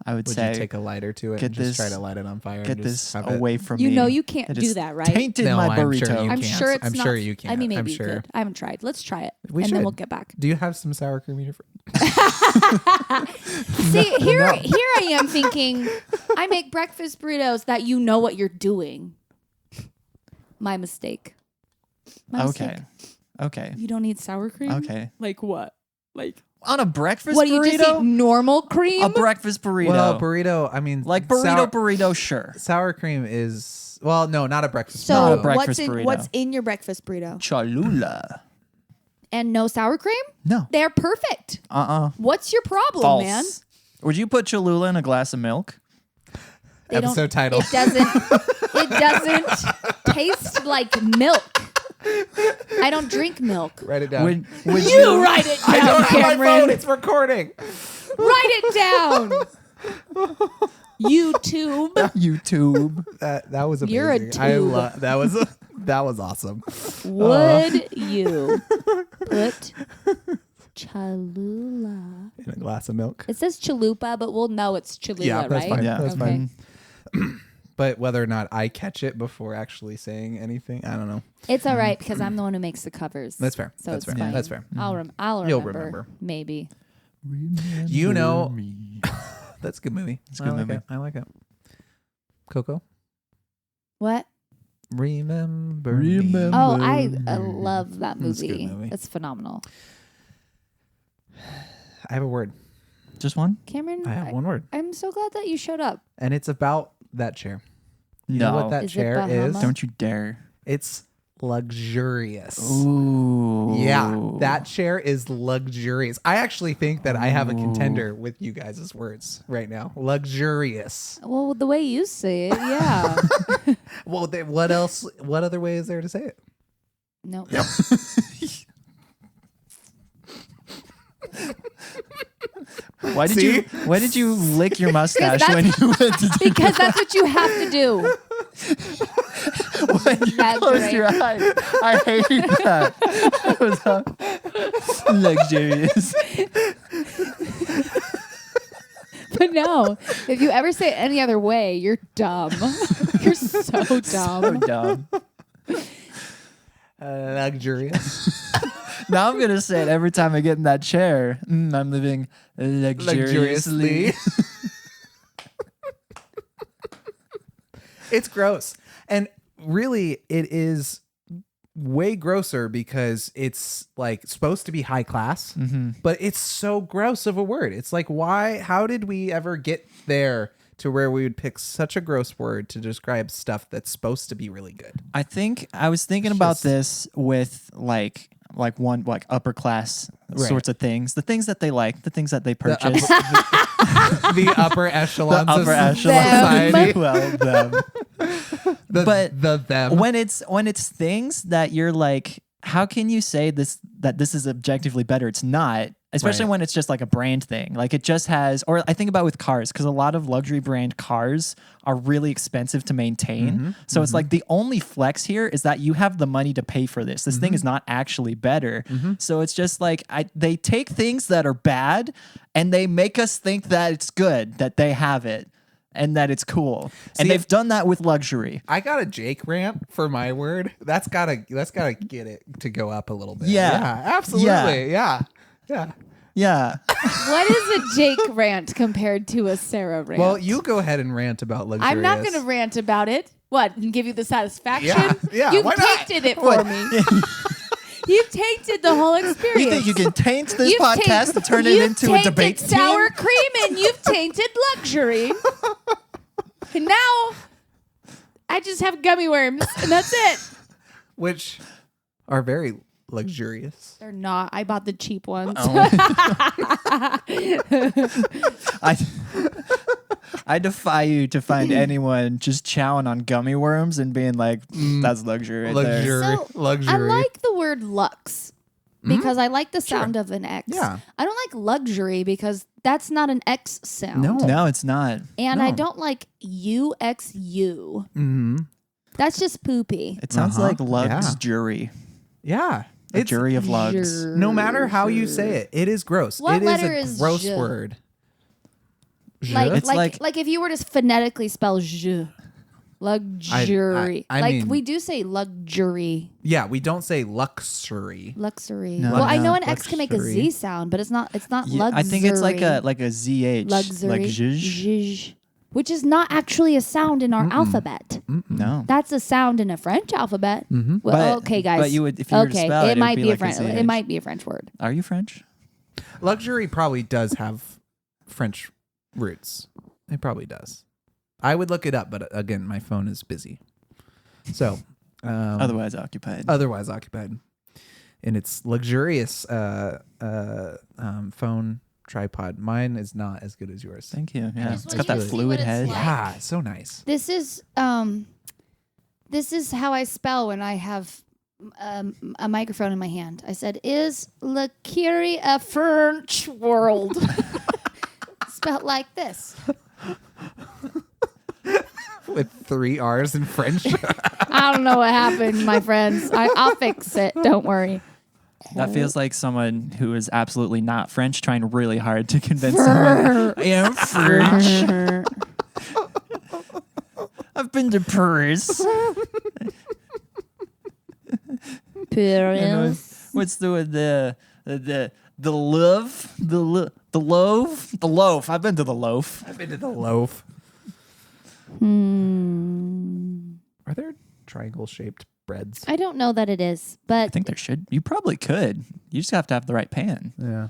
Speaker 2: I would
Speaker 1: Would
Speaker 2: say
Speaker 1: you take a lighter to it
Speaker 2: get
Speaker 1: and just try
Speaker 2: this-
Speaker 1: to light it on fire?
Speaker 2: get
Speaker 1: and just
Speaker 2: this
Speaker 1: have it-
Speaker 2: away from
Speaker 3: You
Speaker 2: me.
Speaker 3: know you can't
Speaker 2: It
Speaker 3: do
Speaker 2: just
Speaker 3: that, right?
Speaker 2: Tainted
Speaker 1: No,
Speaker 2: my
Speaker 1: I'm sure
Speaker 2: burrito.
Speaker 1: you
Speaker 3: I'm
Speaker 1: can't.
Speaker 3: sure it's
Speaker 1: I'm
Speaker 3: not.
Speaker 1: sure you
Speaker 3: I
Speaker 1: can't.
Speaker 3: mean, maybe
Speaker 1: I'm
Speaker 3: you
Speaker 1: sure.
Speaker 3: could. I haven't tried. Let's try it.
Speaker 1: We
Speaker 3: and then
Speaker 1: should.
Speaker 3: we'll get back.
Speaker 1: Do you have some sour cream in your
Speaker 3: See, here I am thinking, I make breakfast burritos that you know what you're doing. My mistake. My mistake.
Speaker 2: Okay.
Speaker 3: You don't need sour cream?
Speaker 2: Okay.
Speaker 3: Like what? Like
Speaker 2: On a breakfast
Speaker 3: what do you
Speaker 2: burrito?
Speaker 3: just eat normal cream?
Speaker 2: A breakfast burrito.
Speaker 1: Well, burrito. I mean,
Speaker 2: like burrito, sure.
Speaker 1: Sour cream is not a breakfast.
Speaker 3: So
Speaker 2: Not a
Speaker 1: burrito.
Speaker 2: breakfast burrito.
Speaker 3: what's in your breakfast burrito?
Speaker 2: Cholula.
Speaker 3: And no sour cream?
Speaker 2: No.
Speaker 3: They're perfect. What's your problem,
Speaker 2: False.
Speaker 3: man?
Speaker 2: Would you put Cholula in a glass of milk?
Speaker 3: They don't-
Speaker 1: Episode title.
Speaker 3: It doesn't taste like milk. I don't drink milk.
Speaker 1: Write it down.
Speaker 2: Would
Speaker 3: You write it
Speaker 1: I
Speaker 3: down,
Speaker 1: don't have my phone.
Speaker 3: Cameron.
Speaker 1: It's recording.
Speaker 3: Write it down. YouTube.
Speaker 2: YouTube.
Speaker 1: That was amazing.
Speaker 3: You're a tube.
Speaker 1: That was awesome.
Speaker 3: Would you put Cholula?
Speaker 1: In a glass of milk.
Speaker 3: It says chalupa, but we'll know it's Cholula,
Speaker 1: Yeah, that's
Speaker 3: right?
Speaker 1: fine.
Speaker 2: Yeah,
Speaker 1: that's
Speaker 3: Okay.
Speaker 1: fine. But whether or not I catch it before actually saying anything, I don't know.
Speaker 3: It's all right because I'm the one who makes the covers.
Speaker 1: That's fair.
Speaker 3: So
Speaker 1: That's
Speaker 3: it's
Speaker 1: fair.
Speaker 3: fine.
Speaker 1: That's fair.
Speaker 3: I'll
Speaker 1: You'll
Speaker 3: remember.
Speaker 1: remember.
Speaker 3: Maybe.
Speaker 1: You know, that's a good movie.
Speaker 2: It's a good movie.
Speaker 1: I like it. Coco.
Speaker 3: What?
Speaker 1: Remember.
Speaker 2: Remember.
Speaker 1: Me.
Speaker 3: Oh, I love that
Speaker 1: It's a good
Speaker 3: movie.
Speaker 1: movie.
Speaker 3: It's phenomenal.
Speaker 1: I have a word.
Speaker 2: Just one?
Speaker 3: Cameron,
Speaker 1: I have one word,
Speaker 3: I'm so glad that you showed up.
Speaker 1: and it's about that chair. You
Speaker 2: No.
Speaker 1: know what that
Speaker 3: Is it
Speaker 1: chair is?
Speaker 3: Bahama?
Speaker 2: Don't you dare.
Speaker 1: It's luxurious.
Speaker 2: Ooh.
Speaker 1: Yeah, that chair is luxurious. I actually think that I have a contender with you guys' words right now. Luxurious.
Speaker 3: Well, the way you say it, yeah.
Speaker 1: Well, what else? What other way is there to say it?
Speaker 3: No.
Speaker 2: Why did you lick your mustache
Speaker 3: that's-
Speaker 2: when you went to do
Speaker 3: Because that's what you have to do.
Speaker 2: when you
Speaker 3: That's
Speaker 2: closed
Speaker 3: right.
Speaker 2: your eyes? I hate that. It was luxurious.
Speaker 3: But no, if you ever say it any other way, you're dumb. You're so
Speaker 2: So
Speaker 3: dumb.
Speaker 2: dumb.
Speaker 1: Luxurious.
Speaker 2: Now I'm gonna say it every time I get in that chair. I'm living luxuriously.
Speaker 1: It's gross. And really, it is way grosser because it's like supposed to be high class, but it's so gross of a word. It's like, why? How did we ever get there to where we would pick such a gross word to describe stuff that's supposed to be really good?
Speaker 2: I think I was thinking about this with like upper class sorts of things, the things that they like, the things that they purchase.
Speaker 1: The upper echelons
Speaker 2: upper
Speaker 1: of
Speaker 2: echelon
Speaker 1: society.
Speaker 2: Well, them. But
Speaker 1: them.
Speaker 2: when it's things that you're like, how can you say this that this is objectively better? It's not. especially
Speaker 1: Right.
Speaker 2: when it's just like a brand thing. Like it just has, or I think about with cars, because a lot of luxury brand cars are really expensive to maintain. So it's like the only flex here is that you have the money to pay for this. This thing is not actually better. So it's just like they take things that are bad and they make us think that it's good, that they have it and that it's cool. And they've done that with luxury.
Speaker 1: I got a Jake rant for my word. That's gotta get it to go up a little bit.
Speaker 2: Yeah.
Speaker 1: Absolutely. Yeah.
Speaker 2: Yeah.
Speaker 3: What is a Jake rant compared to a Sarah rant?
Speaker 1: Well, you go ahead and rant about luxurious.
Speaker 3: I'm not going to rant about it. What? And give you the satisfaction?
Speaker 1: Yeah,
Speaker 3: You've
Speaker 1: why not?
Speaker 3: tainted it for me. You've tainted the whole experience.
Speaker 2: You think you can taint this
Speaker 3: You've
Speaker 2: podcast and turn it
Speaker 3: you've
Speaker 2: into a
Speaker 3: tainted
Speaker 2: debate
Speaker 3: sour
Speaker 2: team?
Speaker 3: cream and you've tainted luxury. And now I just have gummy worms and that's it.
Speaker 1: Which are very luxurious.
Speaker 3: They're not. I bought the cheap ones.
Speaker 2: I defy you to find anyone just chowing on gummy worms and being like, that's luxury right there.
Speaker 3: So,
Speaker 1: Luxury.
Speaker 3: I like the word lux because I like the sound of an X.
Speaker 1: Yeah.
Speaker 3: I don't like luxury because that's not an X sound.
Speaker 1: No.
Speaker 2: No, it's not.
Speaker 3: And I
Speaker 1: No.
Speaker 3: don't like UXU.
Speaker 1: Mm-hmm.
Speaker 3: That's just poopy.
Speaker 2: It sounds
Speaker 1: Uh-huh.
Speaker 2: like lugs
Speaker 1: Yeah.
Speaker 2: jury.
Speaker 1: Yeah.
Speaker 2: A jury of lugs.
Speaker 1: No matter how you say it, it is gross.
Speaker 3: What
Speaker 1: it
Speaker 3: letter
Speaker 1: is
Speaker 3: is
Speaker 1: a gross
Speaker 3: je?
Speaker 1: word.
Speaker 3: Like,
Speaker 2: It's
Speaker 3: like if you were to phonetically spell je, luxury.
Speaker 1: I
Speaker 3: like
Speaker 1: mean-
Speaker 3: we do say luxury,
Speaker 1: Yeah, we don't say luxury.
Speaker 3: luxury.
Speaker 2: No,
Speaker 3: well, I
Speaker 2: no.
Speaker 3: know an X can make a Z
Speaker 1: Luxury.
Speaker 3: sound, but it's not
Speaker 2: Yeah,
Speaker 3: luxury.
Speaker 2: I think it's like a ZH.
Speaker 3: luxury,
Speaker 2: Like zhuzh.
Speaker 3: zhuzh, which is not actually a sound in our alphabet.
Speaker 2: No.
Speaker 3: That's a sound in a French alphabet. Well,
Speaker 2: But-
Speaker 3: okay, guys.
Speaker 2: but you would- if you were to
Speaker 3: okay,
Speaker 2: spell it, it would
Speaker 3: might
Speaker 2: be
Speaker 3: be
Speaker 2: like
Speaker 3: a French.
Speaker 2: a
Speaker 3: It
Speaker 2: ZH.
Speaker 3: might be a French word.
Speaker 2: Are you French?
Speaker 1: Luxury probably does have French roots. It probably does. I would look it up, but again, my phone is busy. So,
Speaker 2: Otherwise occupied.
Speaker 1: otherwise occupied. And it's luxurious phone tripod. Mine is not as good as yours.
Speaker 2: Thank you. Yeah.
Speaker 3: just
Speaker 2: It's
Speaker 3: want
Speaker 2: got
Speaker 3: you
Speaker 2: that
Speaker 3: to see
Speaker 2: fluid
Speaker 3: what it's
Speaker 2: head.
Speaker 3: like.
Speaker 1: Yeah, it's so nice.
Speaker 3: This is how I spell when I have a microphone in my hand. I said, "Is Le Curie a French world?" Spelled like this.
Speaker 1: With 3 R's in French.
Speaker 3: I don't know what happened, my friends. I'll fix it. Don't worry.
Speaker 2: That feels like someone who is absolutely not French trying really hard to convince someone. I am French. I've been to Paris.
Speaker 3: Paris.
Speaker 2: What's the loaf? I've been to the loaf.
Speaker 1: I've been to the loaf. Are there triangle-shaped breads?
Speaker 3: I don't know that it is,
Speaker 2: I
Speaker 3: but
Speaker 2: think there should. You probably could. You just have to have the right pan.
Speaker 1: Yeah.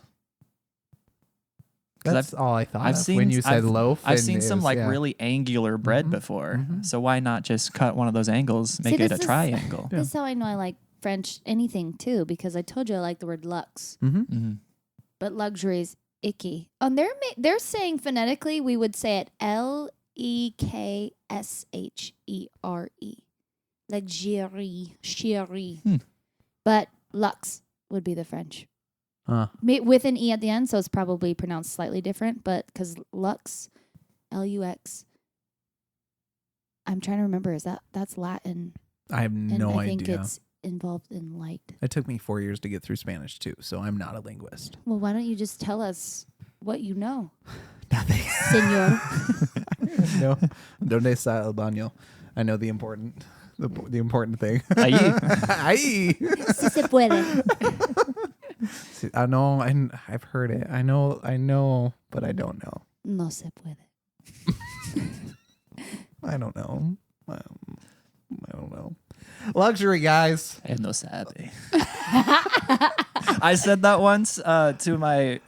Speaker 2: 'Cause
Speaker 1: That's all I thought
Speaker 2: I've
Speaker 1: of
Speaker 2: seen
Speaker 1: when you said loaf.
Speaker 2: I've
Speaker 1: and
Speaker 2: seen
Speaker 1: it
Speaker 2: some
Speaker 1: was-
Speaker 2: like
Speaker 1: yeah.
Speaker 2: really angular bread before. So why not just cut one of those angles, make it
Speaker 3: this
Speaker 2: a
Speaker 3: is-
Speaker 2: triangle?
Speaker 3: this is how I know I like French anything too, because I told you I like the word luxe.
Speaker 2: Mhm.
Speaker 3: But luxury is icky. And they're saying phonetically we would say it Lekshere. Luxury, chérie. But luxe would be the French.
Speaker 1: Huh.
Speaker 3: With an E at the end, so it's probably pronounced slightly different, but because lux, Lux, I'm trying to remember, that's Latin.
Speaker 1: I have
Speaker 3: And
Speaker 1: no
Speaker 3: I think
Speaker 1: idea.
Speaker 3: it's involved in light.
Speaker 1: It took me 4 years to get through Spanish too, so I'm not a linguist.
Speaker 3: Well, why don't you just tell us what you know,
Speaker 1: Nothing.
Speaker 3: senor?
Speaker 1: No. Donde está el baño? I know the important thing.
Speaker 2: Ahí.
Speaker 1: Ahí.
Speaker 3: Si se puede.
Speaker 1: I know. I've heard it. I know, but I don't know.
Speaker 3: No se puede.
Speaker 1: I don't know. I don't know. Luxury, guys.
Speaker 2: Él no sabe. I said that once to my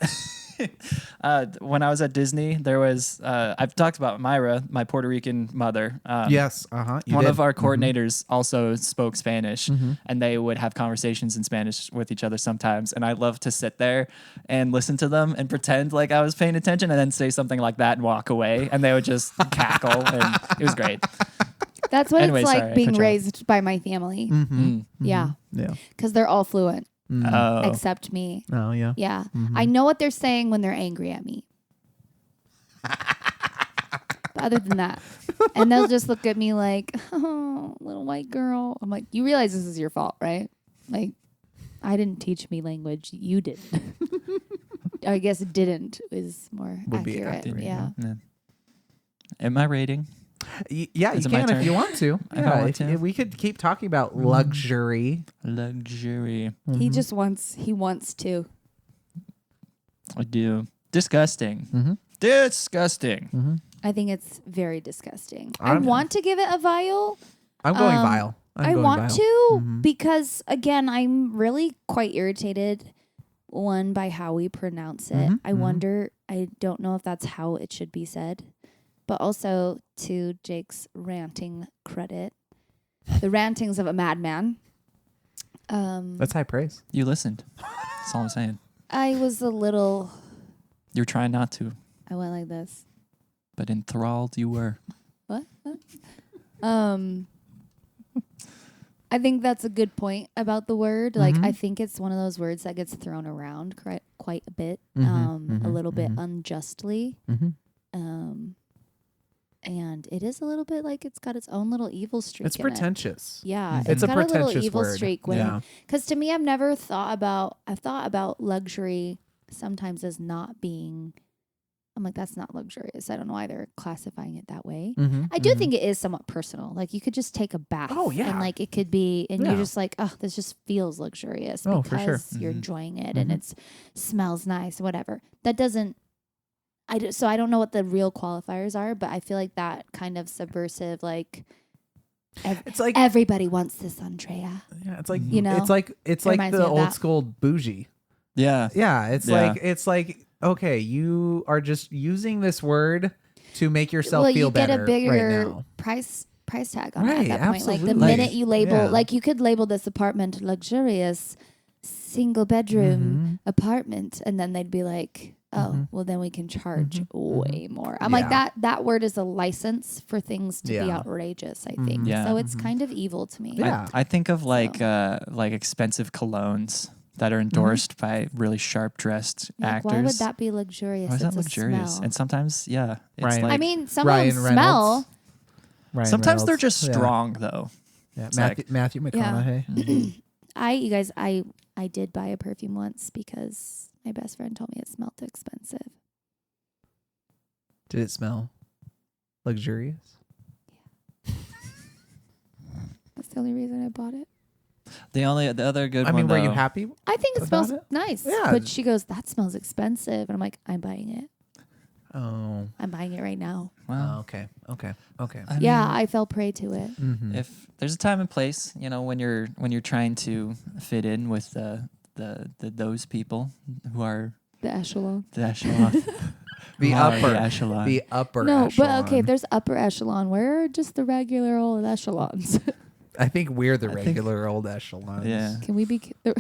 Speaker 2: when I was at Disney. There was I've talked about Myra, my Puerto Rican mother.
Speaker 1: Yes.
Speaker 2: One of our coordinators also spoke Spanish, and they would have conversations in Spanish with each other sometimes. And I love to sit there and listen to them and pretend like I was paying attention, and then say something like that and walk away, and they would just cackle, and it was great.
Speaker 3: That's what
Speaker 2: Anyway,
Speaker 3: it's like
Speaker 2: sorry, I
Speaker 3: being
Speaker 2: cut you off.
Speaker 3: raised by my family.
Speaker 1: Mm-hmm.
Speaker 3: Yeah,
Speaker 1: Yeah.
Speaker 3: because they're all fluent. accept me.
Speaker 1: Oh yeah.
Speaker 3: Yeah. I know what they're saying when they're angry at me. But other than that, and they'll just look at me like, oh, little white girl. I'm like, you realize this is your fault, right? Like, I didn't teach me language. You did. I guess didn't is more
Speaker 1: Would be
Speaker 3: accurate.
Speaker 1: accurate,
Speaker 3: Yeah.
Speaker 2: Am I rating?
Speaker 1: Yeah, you
Speaker 2: Is it my
Speaker 1: can if
Speaker 2: turn?
Speaker 1: you want to.
Speaker 2: If I
Speaker 1: Yeah,
Speaker 2: want to?
Speaker 1: if we could keep talking about luxury.
Speaker 2: Luxury.
Speaker 3: He just wants to.
Speaker 2: I do. Disgusting.
Speaker 1: Mm-hmm.
Speaker 2: Disgusting.
Speaker 1: Mm-hmm.
Speaker 3: I think it's very disgusting. I
Speaker 1: I'm-
Speaker 3: want to give it a vile.
Speaker 1: I'm going
Speaker 3: Um,
Speaker 1: vile. I'm
Speaker 3: I
Speaker 1: going
Speaker 3: want
Speaker 1: vile.
Speaker 3: to
Speaker 1: Mhm.
Speaker 3: because again, I'm really quite irritated. One by how we pronounce it.
Speaker 1: Mhm,
Speaker 3: I wonder. I don't know if that's how it should be said, but also to Jake's ranting credit, the rantings of a madman.
Speaker 1: That's high praise.
Speaker 2: You listened. That's all I'm saying.
Speaker 3: I was a little.
Speaker 2: You're trying not to,
Speaker 3: I went like this.
Speaker 2: but enthralled you were.
Speaker 3: What? I think that's a good point about the word. Like, I think it's one of those words that gets thrown around quite a bit, a little bit unjustly. And it is a little bit like it's got its own little evil streak.
Speaker 1: It's
Speaker 3: in it.
Speaker 1: pretentious.
Speaker 3: Yeah,
Speaker 1: It's a
Speaker 3: got a little
Speaker 1: pretentious
Speaker 3: evil
Speaker 1: word.
Speaker 3: streak when
Speaker 1: Yeah.
Speaker 3: because to me, I've thought about luxury sometimes as not being. I'm like, that's not luxurious. I don't know why they're classifying it that way.
Speaker 1: Mm-hmm.
Speaker 3: I do think it is somewhat personal. Like you could just take a bath.
Speaker 1: Oh, yeah.
Speaker 3: And like it could be, and
Speaker 1: Yeah.
Speaker 3: you're just like, oh, this just feels luxurious
Speaker 1: Oh, for
Speaker 3: because
Speaker 1: sure.
Speaker 3: you're enjoying it and it smells nice, whatever. That doesn't. So I don't know what the real qualifiers are, but I feel like that kind of subversive, like
Speaker 1: It's like
Speaker 3: everybody wants this, Andrea.
Speaker 1: yeah, it's like
Speaker 3: You know?
Speaker 1: it's like
Speaker 3: Reminds me
Speaker 1: the
Speaker 3: of
Speaker 1: old
Speaker 3: that.
Speaker 1: school bougie.
Speaker 2: Yeah.
Speaker 1: Yeah, it's
Speaker 2: Yeah.
Speaker 1: like okay, you are just using this word to make yourself
Speaker 3: Well,
Speaker 1: feel
Speaker 3: you get
Speaker 1: better
Speaker 3: a bigger
Speaker 1: right now.
Speaker 3: price tag on it
Speaker 1: Right,
Speaker 3: at that point. Like the
Speaker 1: absolutely.
Speaker 3: minute you label,
Speaker 1: Yeah.
Speaker 3: like you could label this apartment luxurious, single bedroom apartment, and then they'd be like, oh, well then we can charge way more. I'm like
Speaker 1: Yeah.
Speaker 3: that word is a license for things to be
Speaker 1: Yeah.
Speaker 3: outrageous. I think
Speaker 2: Yeah.
Speaker 3: so. It's kind of evil to me.
Speaker 1: Yeah.
Speaker 2: I think of like expensive colognes that are endorsed by really sharp dressed
Speaker 3: Like,
Speaker 2: actors.
Speaker 3: why would that be luxurious?
Speaker 2: Why is that
Speaker 3: It's a
Speaker 2: luxurious?
Speaker 3: smell.
Speaker 2: And sometimes, yeah, it's
Speaker 1: Right.
Speaker 2: like
Speaker 3: I mean, some
Speaker 1: Ryan
Speaker 3: of them
Speaker 1: Reynolds.
Speaker 3: smell.
Speaker 1: Ryan
Speaker 2: sometimes they're
Speaker 1: Reynolds.
Speaker 2: just
Speaker 1: Yeah.
Speaker 2: strong though.
Speaker 1: Yeah.
Speaker 2: It's
Speaker 1: Matthew McConaughey.
Speaker 3: You guys, I did buy a perfume once because my best friend told me it smelled too expensive.
Speaker 1: Did it smell luxurious?
Speaker 3: That's the only reason I bought it.
Speaker 2: The other good
Speaker 1: I
Speaker 2: one.
Speaker 1: mean, were you
Speaker 2: though-
Speaker 1: happy?
Speaker 3: I think it
Speaker 1: About
Speaker 3: smells
Speaker 1: it?
Speaker 3: nice.
Speaker 1: Yeah.
Speaker 3: But she goes, that smells expensive. And I'm like, I'm buying it.
Speaker 1: Oh.
Speaker 3: I'm buying it right now.
Speaker 2: Well,
Speaker 1: Okay.
Speaker 2: I
Speaker 3: Yeah,
Speaker 2: mean,
Speaker 3: I fell prey to it.
Speaker 1: Mm-hmm.
Speaker 2: if there's a time and place, when you're trying to fit in with those people who are
Speaker 3: The echelon.
Speaker 2: the echelon,
Speaker 1: The
Speaker 2: who are
Speaker 1: upper,
Speaker 2: echelon.
Speaker 1: the upper.
Speaker 3: No, but
Speaker 1: echelon.
Speaker 3: okay, there's upper echelon. Where are just the regular old echelons?
Speaker 1: I think we're the
Speaker 2: I think-
Speaker 1: regular old echelons.
Speaker 2: Yeah.
Speaker 3: Can we be the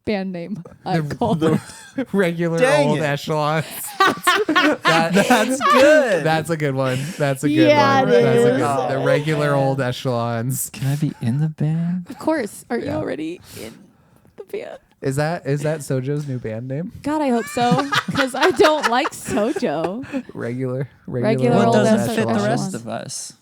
Speaker 3: band name? I
Speaker 1: The-
Speaker 3: call
Speaker 1: the regular
Speaker 2: Dang
Speaker 1: old
Speaker 2: it.
Speaker 1: echelons.
Speaker 2: That's good.
Speaker 1: That's a good one. That's a good
Speaker 3: Yeah,
Speaker 1: one.
Speaker 3: it
Speaker 1: That's a
Speaker 3: is.
Speaker 1: good. The regular old echelons.
Speaker 2: Can I be in the band?
Speaker 3: Of course. Are you
Speaker 1: Yeah.
Speaker 3: already in the band?
Speaker 1: Is that Sojo's new band name?
Speaker 3: God, I hope so. Because I don't like Sojo.
Speaker 1: Regular
Speaker 3: Regular
Speaker 2: Well, it
Speaker 3: old
Speaker 2: doesn't fit the
Speaker 3: echelon.
Speaker 2: rest of us.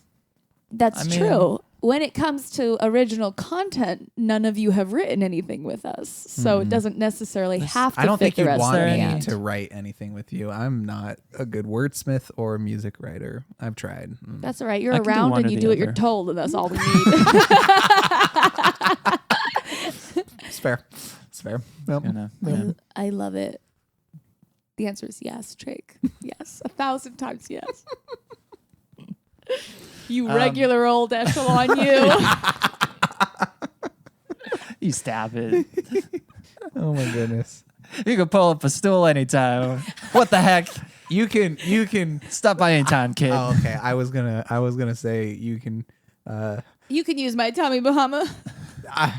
Speaker 3: That's
Speaker 2: I mean-
Speaker 3: true. When it comes to original content, none of you have written anything with us. So it doesn't necessarily have to
Speaker 1: I don't
Speaker 3: fit
Speaker 1: think
Speaker 3: the
Speaker 1: you'd
Speaker 3: rest
Speaker 1: want
Speaker 3: of the
Speaker 1: me
Speaker 3: band.
Speaker 1: to write anything with you. I'm not a good wordsmith or music writer. I've tried.
Speaker 3: That's all right. You're
Speaker 2: I can do
Speaker 3: around
Speaker 2: one
Speaker 3: and
Speaker 2: or
Speaker 3: you
Speaker 2: the
Speaker 3: do what you're
Speaker 2: other.
Speaker 3: told, and that's all we need.
Speaker 1: It's fair. It's fair. Yep.
Speaker 2: Yeah.
Speaker 3: I love it. The answer is yes, Drake. Yes, 1,000 times yes. You regular old echelon, you.
Speaker 2: You stab it.
Speaker 1: Oh my goodness.
Speaker 2: You can pull up a stool anytime. What the heck?
Speaker 1: You can.
Speaker 2: Stop by anytime, kid.
Speaker 1: Oh, okay. I was gonna say you can.
Speaker 3: You can use my Tommy Bahama.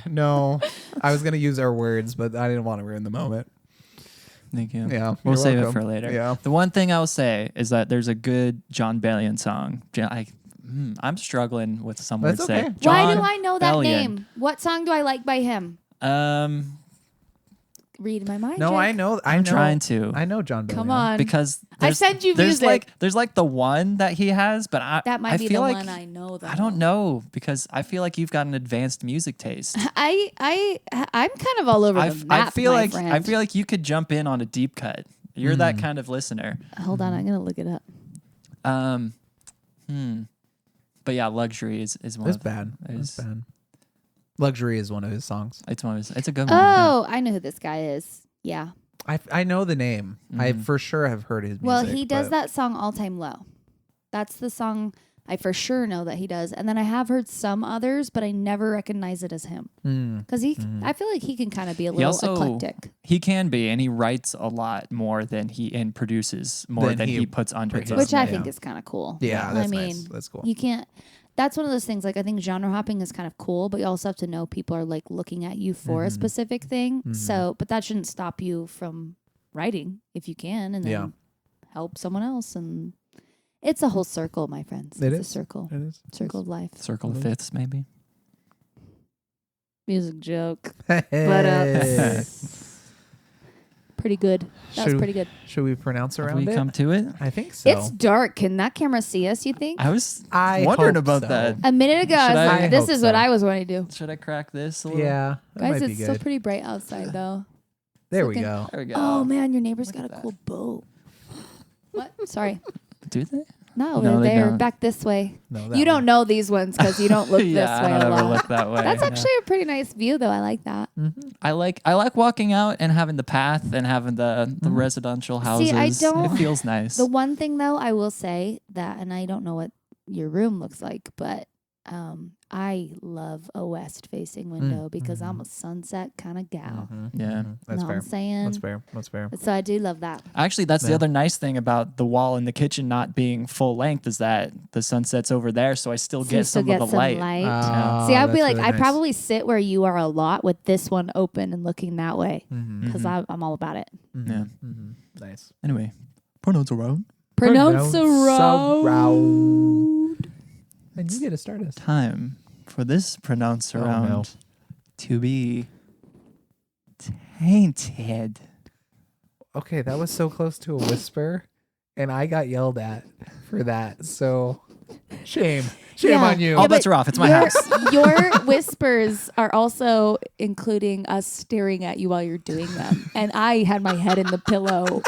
Speaker 1: No, I was gonna use our words, but I didn't want to ruin the moment.
Speaker 2: Thank you.
Speaker 1: Yeah,
Speaker 2: We'll
Speaker 1: you're
Speaker 2: save it
Speaker 1: welcome.
Speaker 2: for later.
Speaker 1: Yeah.
Speaker 2: The one thing I'll say is that there's a good John Bellion song. I'm struggling with some
Speaker 1: That's
Speaker 2: words
Speaker 1: okay.
Speaker 2: there.
Speaker 3: Why
Speaker 2: John
Speaker 3: do I know that
Speaker 2: Bellion.
Speaker 3: name? What song do I like by him? read my mind.
Speaker 1: No,
Speaker 3: Jake.
Speaker 1: I know.
Speaker 2: I'm trying to.
Speaker 1: I know John Bellion.
Speaker 3: Come on.
Speaker 2: Because
Speaker 3: I sent you
Speaker 2: there's
Speaker 3: music.
Speaker 2: there's like the one that he has, but
Speaker 3: That might
Speaker 2: I
Speaker 3: be
Speaker 2: feel
Speaker 3: the
Speaker 2: like,
Speaker 3: one I know. Though.
Speaker 2: I don't know because I feel like you've got an advanced music taste.
Speaker 3: I'm kind of all over the map.
Speaker 2: I feel
Speaker 3: my
Speaker 2: like
Speaker 3: friend.
Speaker 2: I feel like you could jump in on a deep cut. You're that kind of listener.
Speaker 3: Hold on, I'm gonna look it up.
Speaker 2: But yeah, Luxury is one
Speaker 1: It's
Speaker 2: of
Speaker 1: bad. It's
Speaker 2: is-
Speaker 1: bad. Luxury is one of his songs.
Speaker 2: It's a good one. yeah.
Speaker 3: Oh, I know who this guy is. Yeah.
Speaker 1: I know the name. I for sure have heard his music.
Speaker 3: Well, he does
Speaker 1: but-
Speaker 3: that song All Time Low. That's the song I for sure know that he does. And then I have heard some others, but I never recognize it as him. Because I feel like he can kind of be a little eclectic.
Speaker 2: He can be, and he writes a lot more than and produces more
Speaker 1: Than
Speaker 2: than
Speaker 1: he
Speaker 2: he puts under
Speaker 1: puts
Speaker 2: his.
Speaker 1: on.
Speaker 3: Which I
Speaker 1: Yeah.
Speaker 3: think is kind of cool.
Speaker 1: Yeah,
Speaker 3: I
Speaker 1: that's
Speaker 3: mean,
Speaker 1: nice. That's cool.
Speaker 3: you can't. That's one of those things. Like I think genre hopping is kind of cool, but you also have to know people are like looking at you for a specific thing. So, but that shouldn't stop you from writing if you can, and then
Speaker 1: Yeah.
Speaker 3: help someone else. And it's a whole circle, my friends.
Speaker 1: It
Speaker 3: It's
Speaker 1: is.
Speaker 3: a circle,
Speaker 1: It is.
Speaker 3: circle of life.
Speaker 2: Circle of Fifths, maybe.
Speaker 3: Music joke,
Speaker 1: Hey.
Speaker 3: pretty good. That was
Speaker 1: Should-
Speaker 3: pretty good.
Speaker 1: Should we pronounce
Speaker 2: Have
Speaker 1: around
Speaker 2: we
Speaker 1: it?
Speaker 2: come to it?
Speaker 1: I think so.
Speaker 3: It's dark. Can that camera see us? You think?
Speaker 2: I was
Speaker 1: I
Speaker 2: wondering
Speaker 1: hope
Speaker 2: about
Speaker 1: so.
Speaker 2: that.
Speaker 3: A minute ago, I was
Speaker 2: Should
Speaker 3: like,
Speaker 1: I
Speaker 3: "This
Speaker 1: hope
Speaker 3: is what
Speaker 1: so.
Speaker 3: I was wanting to do."
Speaker 2: Should I crack this a little?
Speaker 1: Yeah, that
Speaker 3: Guys,
Speaker 1: might be
Speaker 3: it's still
Speaker 1: good.
Speaker 3: pretty bright outside, though.
Speaker 1: There we
Speaker 3: looking-
Speaker 1: go.
Speaker 2: There we go.
Speaker 3: Oh man, your neighbor's got a
Speaker 2: at
Speaker 3: cool boat. What? Sorry.
Speaker 2: Do they?
Speaker 3: No,
Speaker 2: No, they
Speaker 3: they're
Speaker 2: don't.
Speaker 3: back this way.
Speaker 1: No,
Speaker 3: You don't know these ones because you don't look
Speaker 2: yeah,
Speaker 3: this
Speaker 2: I
Speaker 3: way
Speaker 2: don't
Speaker 3: a
Speaker 2: ever
Speaker 3: lot.
Speaker 2: look that way.
Speaker 3: That's
Speaker 2: yeah.
Speaker 3: actually a pretty nice view, though. I like that.
Speaker 2: I like walking out and having the path and having the residential houses.
Speaker 3: See, I don't-
Speaker 2: It feels nice.
Speaker 3: The one thing, though, I will say that, and I don't know what your room looks like, but I love a west-facing window because I'm a sunset kind of gal.
Speaker 2: Yeah.
Speaker 1: That's
Speaker 3: know what
Speaker 1: fair.
Speaker 3: I'm saying?
Speaker 1: That's fair. That's fair.
Speaker 3: So I do love that.
Speaker 2: Actually, that's the
Speaker 1: Yeah.
Speaker 2: other nice thing about the wall in the kitchen not being full length is that the sunset's over there, so I still
Speaker 3: So
Speaker 2: get
Speaker 3: you still
Speaker 2: some
Speaker 3: get
Speaker 2: of the
Speaker 3: some
Speaker 2: light.
Speaker 3: light.
Speaker 1: Ah,
Speaker 3: See, I'd be
Speaker 1: that's
Speaker 3: like,
Speaker 1: really
Speaker 3: I'd
Speaker 1: nice.
Speaker 3: probably sit where you are a lot with this one open and looking that way because I'm all about it.
Speaker 2: Yeah.
Speaker 1: Nice.
Speaker 2: Anyway, pronounce around.
Speaker 3: Pronounce
Speaker 1: Pronounce
Speaker 3: around.
Speaker 1: And you get to start us.
Speaker 2: Time for this pronounce around
Speaker 1: no.
Speaker 2: to be tainted.
Speaker 1: Okay, that was so close to a whisper, and I got yelled at for that. So, shame
Speaker 3: Yeah.
Speaker 1: on you.
Speaker 2: All
Speaker 3: Yeah,
Speaker 2: bets
Speaker 3: but
Speaker 2: are off. It's my
Speaker 3: your,
Speaker 2: house.
Speaker 3: your whispers are also including us staring at you while you're doing them. And I had my head in the pillow,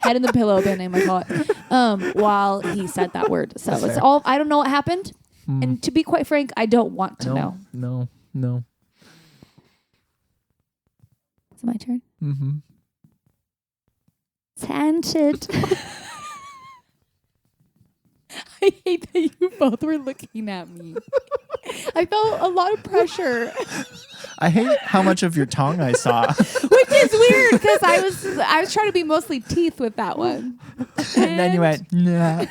Speaker 3: been in my call it, while he said that word. So it's
Speaker 1: fair.
Speaker 3: all, I don't know what happened. And to be quite frank, I don't want to know.
Speaker 1: No.
Speaker 3: Is it my turn?
Speaker 1: Mm-hmm.
Speaker 3: Tainted. I hate that you both were looking at me. I felt a lot of pressure,
Speaker 2: I hate how much of your tongue I saw.
Speaker 3: which is weird because I was trying to be mostly teeth with that one.
Speaker 2: And then you went, nah.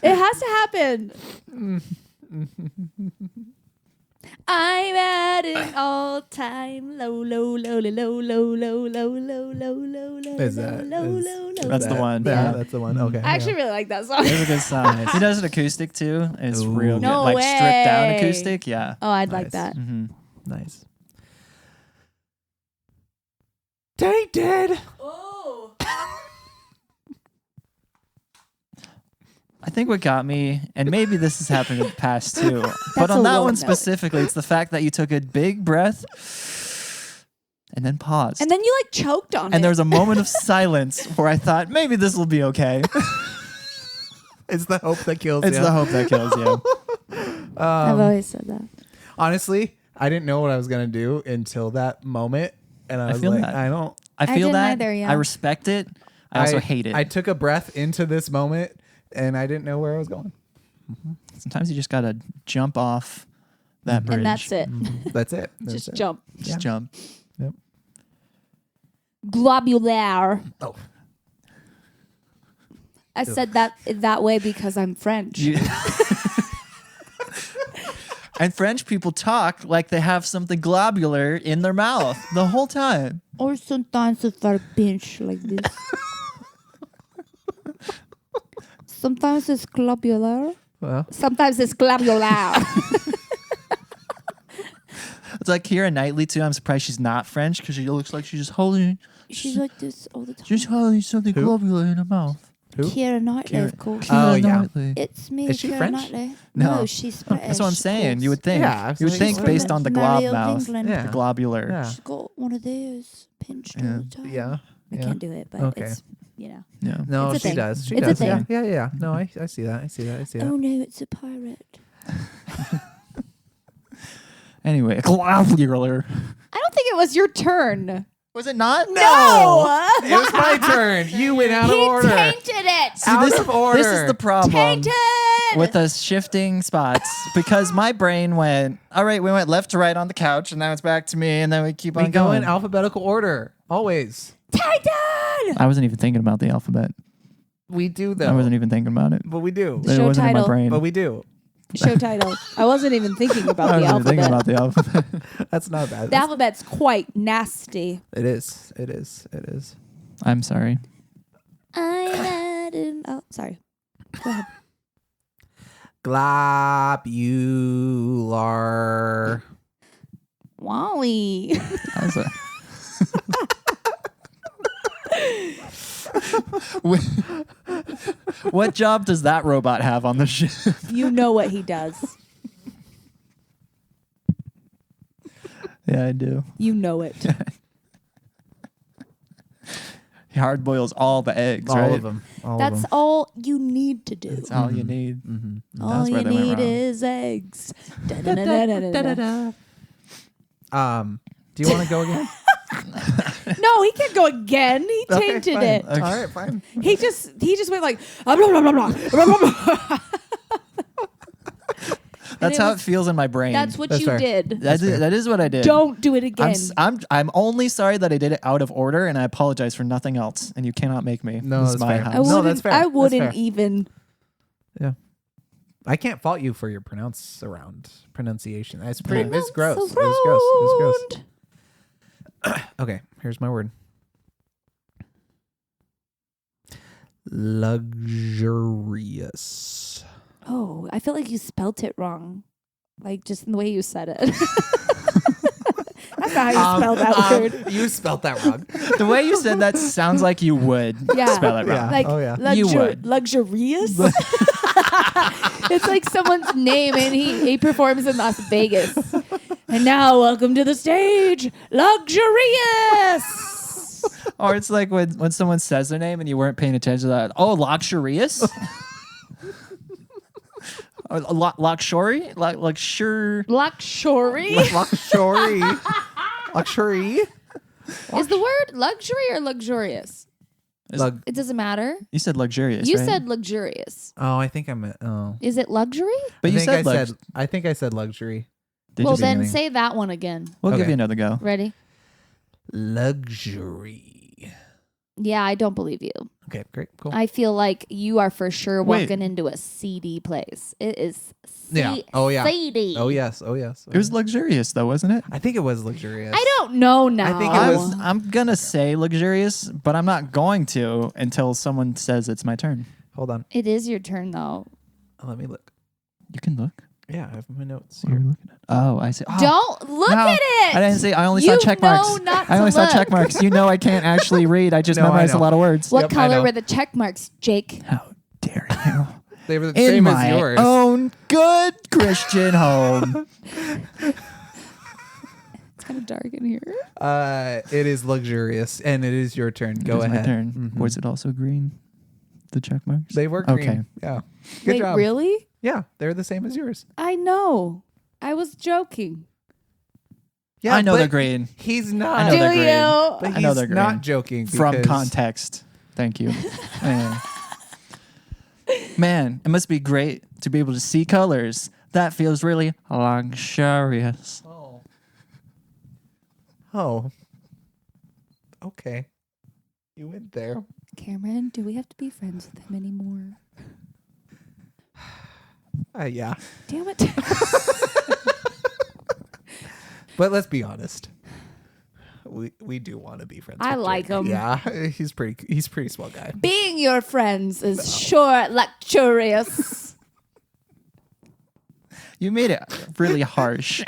Speaker 3: It has to happen. I'm at an all-time low, low, low, low, low, low, low, low, low, low, low, low,
Speaker 1: Is
Speaker 3: low,
Speaker 1: that-
Speaker 3: low,
Speaker 1: is-
Speaker 3: low,
Speaker 1: is
Speaker 3: low.
Speaker 2: That's the
Speaker 1: that-
Speaker 2: one.
Speaker 1: Yeah,
Speaker 2: Yeah.
Speaker 1: that's the one. Okay.
Speaker 3: I actually really like that song.
Speaker 2: It's a good song. He does an acoustic too. It's
Speaker 1: Ooh.
Speaker 2: real good.
Speaker 3: No
Speaker 2: Like stripped down
Speaker 3: way.
Speaker 2: acoustic. Yeah.
Speaker 3: Oh, I'd like
Speaker 1: Nice.
Speaker 3: that.
Speaker 2: Mm-hmm.
Speaker 1: Nice. Tainted.
Speaker 2: I think what got me, and maybe this has happened in the past too, but
Speaker 3: That's
Speaker 2: on
Speaker 3: a
Speaker 2: that
Speaker 3: low
Speaker 2: one
Speaker 3: note.
Speaker 2: specifically, it's the fact that you took a big breath and then paused.
Speaker 3: And then you like choked on it.
Speaker 2: And there was a moment of silence where I thought, maybe this will be okay.
Speaker 1: It's the hope that kills
Speaker 2: It's
Speaker 1: you.
Speaker 2: the hope that kills you.
Speaker 3: I've always said that.
Speaker 1: Honestly, I didn't know what I was gonna do until that moment, and I was
Speaker 2: feel
Speaker 1: like,
Speaker 2: that.
Speaker 1: I don't.
Speaker 2: I feel
Speaker 3: didn't
Speaker 2: that.
Speaker 3: either, yeah.
Speaker 2: I respect it. I also hate it.
Speaker 1: I took a breath into this moment, and I didn't know where I was going.
Speaker 2: Sometimes you just got to jump off that bridge.
Speaker 3: And that's it.
Speaker 1: That's it. That's
Speaker 3: Just
Speaker 1: it.
Speaker 3: jump.
Speaker 2: Just jump.
Speaker 1: Yep.
Speaker 3: Globular.
Speaker 1: Oh.
Speaker 3: I said that way because I'm French.
Speaker 2: You- And French people talk like they have something globular in their mouth the whole time.
Speaker 3: Or sometimes if I pinch like this. Sometimes it's globular.
Speaker 1: Well,
Speaker 3: Sometimes it's globular.
Speaker 2: It's like Keira Knightley too. I'm surprised she's not French because she looks like she's just holding.
Speaker 3: She's like this all the time.
Speaker 2: She's holding something
Speaker 1: Who?
Speaker 2: globular in her mouth.
Speaker 1: Who?
Speaker 3: Keira Knightley, of course.
Speaker 1: Oh,
Speaker 2: Keira
Speaker 1: yeah.
Speaker 2: Knightley.
Speaker 3: It's me,
Speaker 1: Is she
Speaker 3: Keira
Speaker 1: French?
Speaker 3: Knightley.
Speaker 2: No.
Speaker 3: No, she's British.
Speaker 2: That's what I'm
Speaker 3: of
Speaker 2: saying. You
Speaker 3: course.
Speaker 2: would think.
Speaker 1: Yeah,
Speaker 2: You would
Speaker 1: absolutely.
Speaker 2: think based on the glob
Speaker 3: Merry old
Speaker 2: mouth,
Speaker 3: England.
Speaker 1: Yeah.
Speaker 2: the globular.
Speaker 1: Yeah.
Speaker 3: She's got one of those pinched all the time.
Speaker 1: Yeah.
Speaker 3: I
Speaker 1: Yeah.
Speaker 3: can't do it, but
Speaker 1: Okay.
Speaker 3: it's, you know.
Speaker 2: Yeah.
Speaker 1: No,
Speaker 3: It's a
Speaker 1: she
Speaker 3: thing.
Speaker 1: does. She
Speaker 3: It's a
Speaker 1: does.
Speaker 3: thing.
Speaker 1: Yeah. No, I see that. I see that.
Speaker 3: Oh no, it's a pirate.
Speaker 2: Anyway, globular.
Speaker 3: I don't think it was your turn.
Speaker 2: Was it not?
Speaker 3: No!
Speaker 1: It was my turn. You went out of
Speaker 3: He
Speaker 1: order.
Speaker 3: tainted it.
Speaker 1: Out of order.
Speaker 2: This is the problem
Speaker 3: Tainted.
Speaker 2: with us shifting spots because my brain went, all right, we went left to right on the couch and now it's back to me and then we keep
Speaker 1: We
Speaker 2: on
Speaker 1: go
Speaker 2: going.
Speaker 1: in alphabetical order. Always.
Speaker 3: Tainted.
Speaker 2: I wasn't even thinking about the alphabet.
Speaker 1: We do though.
Speaker 2: I wasn't even thinking about it.
Speaker 1: But we do.
Speaker 2: It
Speaker 3: Show
Speaker 2: wasn't in my
Speaker 3: title.
Speaker 2: brain.
Speaker 1: But we do.
Speaker 3: Show title. I wasn't even thinking about
Speaker 2: I
Speaker 3: the
Speaker 2: wasn't even
Speaker 3: alphabet.
Speaker 2: thinking about the alphabet.
Speaker 1: That's not bad.
Speaker 3: The alphabet's quite nasty.
Speaker 1: It is. It is. It is.
Speaker 2: I'm sorry.
Speaker 3: Oh, sorry. Go ahead.
Speaker 1: Globular.
Speaker 3: Wally.
Speaker 2: I was what job does that robot have on the ship?
Speaker 3: You know what he does.
Speaker 2: Yeah, I do.
Speaker 3: You know it.
Speaker 2: He hard boils all the eggs,
Speaker 1: All
Speaker 2: right?
Speaker 1: of them. All
Speaker 3: That's
Speaker 1: of them.
Speaker 3: all you need to do.
Speaker 2: That's all you need.
Speaker 1: Mm-hmm.
Speaker 3: All
Speaker 2: That's where
Speaker 3: you
Speaker 2: they went
Speaker 3: need
Speaker 2: wrong.
Speaker 3: is eggs. Da-da-da-da-da-da.
Speaker 1: Do you want to go again?
Speaker 3: No, he can't go again. He
Speaker 1: Okay,
Speaker 3: tainted
Speaker 1: fine.
Speaker 3: it.
Speaker 2: Okay.
Speaker 1: All right, fine.
Speaker 3: He just went like blah, blah, blah, blah, blah, blah, blah.
Speaker 2: That's
Speaker 3: it
Speaker 2: how
Speaker 3: was-
Speaker 2: it feels in my brain.
Speaker 3: That's what
Speaker 1: That's
Speaker 3: you
Speaker 1: fair.
Speaker 3: did.
Speaker 2: That is what I did.
Speaker 3: Don't do it again.
Speaker 2: I'm only sorry that I did it out of order, and I apologize for nothing else. And you cannot make me.
Speaker 1: No,
Speaker 2: This is
Speaker 1: that's
Speaker 2: my
Speaker 1: fair.
Speaker 2: house.
Speaker 3: I
Speaker 1: No,
Speaker 3: wouldn't,
Speaker 1: that's fair.
Speaker 3: I
Speaker 1: That's
Speaker 3: wouldn't
Speaker 1: fair.
Speaker 3: even.
Speaker 1: Yeah. I can't fault you for your pronunciation. It's pretty. It's gross.
Speaker 3: Pronounce
Speaker 1: It was gross. It was
Speaker 3: around.
Speaker 1: gross. Okay, here's my word. Luxurious.
Speaker 3: Oh, I feel like you spelt it wrong. Like just in the way you said it. That's not how you spell that word.
Speaker 1: You spelled that wrong.
Speaker 2: The way you said that sounds like you would
Speaker 3: Yeah.
Speaker 2: spell it wrong.
Speaker 1: Yeah.
Speaker 3: Like
Speaker 1: Oh, yeah.
Speaker 2: You would.
Speaker 3: luxurious. It's like someone's name and he performs in Las Vegas. And now welcome to the stage, luxurious.
Speaker 2: Or it's like when someone says their name and you weren't paying attention to that. Oh, luxurious. Luxury? Luxury?
Speaker 3: Luxury.
Speaker 1: Luxury. Luxury.
Speaker 3: Is the word luxury or luxurious?
Speaker 1: Lug-
Speaker 3: It doesn't matter.
Speaker 2: You said luxurious,
Speaker 3: You
Speaker 2: right?
Speaker 3: said luxurious.
Speaker 1: oh, I think I'm. Oh.
Speaker 3: Is it luxury?
Speaker 2: But you
Speaker 1: I think
Speaker 2: said
Speaker 1: I said. I think I said luxury.
Speaker 2: Did
Speaker 3: Well,
Speaker 2: you?
Speaker 3: then
Speaker 1: beginning.
Speaker 3: say that one again.
Speaker 2: We'll give
Speaker 1: Okay.
Speaker 2: you another go.
Speaker 3: Ready?
Speaker 1: Luxury.
Speaker 3: Yeah, I don't believe you.
Speaker 1: Okay, great, cool.
Speaker 3: I feel like you are for sure
Speaker 2: Wait.
Speaker 3: walking into a seedy place. It is
Speaker 1: Yeah. Oh, yeah.
Speaker 3: seedy.
Speaker 1: Oh yes. Oh yes.
Speaker 2: It was luxurious, though, wasn't it?
Speaker 1: I think it was luxurious.
Speaker 3: I don't know now.
Speaker 1: I think it was-
Speaker 2: I'm gonna say luxurious, but I'm not going to until someone says it's my turn.
Speaker 1: Hold on.
Speaker 3: It is your turn though.
Speaker 1: Let me look.
Speaker 2: You can look.
Speaker 1: Yeah, I have my notes
Speaker 2: What are we
Speaker 1: here.
Speaker 2: looking at? Oh, I see. Oh,
Speaker 3: Don't look
Speaker 2: no.
Speaker 3: at it.
Speaker 2: I didn't say. I only
Speaker 3: You
Speaker 2: saw check marks.
Speaker 3: know not
Speaker 2: I only
Speaker 3: to
Speaker 2: saw
Speaker 3: look.
Speaker 2: check marks. You know I can't actually read. I just
Speaker 1: No, I
Speaker 2: memorized a
Speaker 1: know.
Speaker 2: lot of words.
Speaker 3: What
Speaker 1: Yep, I
Speaker 3: color
Speaker 1: know.
Speaker 3: were the check marks, Jake?
Speaker 2: How dare you?
Speaker 1: They were the
Speaker 2: In
Speaker 1: same
Speaker 2: my
Speaker 1: as yours.
Speaker 2: own good Christian home.
Speaker 3: It's kind of dark in here.
Speaker 1: It is luxurious, and it is your turn. Go
Speaker 2: It is
Speaker 1: ahead.
Speaker 2: My turn.
Speaker 1: Mhm.
Speaker 2: Was it also green? The check marks.
Speaker 1: They were green.
Speaker 2: Okay.
Speaker 1: Yeah. Good
Speaker 3: Wait,
Speaker 1: job.
Speaker 3: really?
Speaker 1: Yeah, they're the same as yours.
Speaker 3: I know. I was joking.
Speaker 1: Yeah,
Speaker 2: I know
Speaker 1: but
Speaker 2: they're green
Speaker 1: He's not.
Speaker 2: I know
Speaker 3: Do
Speaker 2: they're green.
Speaker 3: you?
Speaker 1: But
Speaker 2: I know
Speaker 1: he's
Speaker 2: they're
Speaker 1: not
Speaker 2: green.
Speaker 1: joking
Speaker 2: from
Speaker 1: because-
Speaker 2: context. Thank you. Anyway. Man, it must be great to be able to see colors. That feels really luxurious.
Speaker 1: Oh. Oh. Okay. You went there.
Speaker 3: Cameron, do we have to be friends with him anymore?
Speaker 1: Yeah.
Speaker 3: Damn it.
Speaker 1: But let's be honest. We do want to be friends.
Speaker 3: I
Speaker 1: with
Speaker 3: like
Speaker 1: Jake.
Speaker 3: him.
Speaker 1: Yeah, he's pretty swell guy.
Speaker 3: Being your friends is sure luxurious.
Speaker 2: You made it really harsh.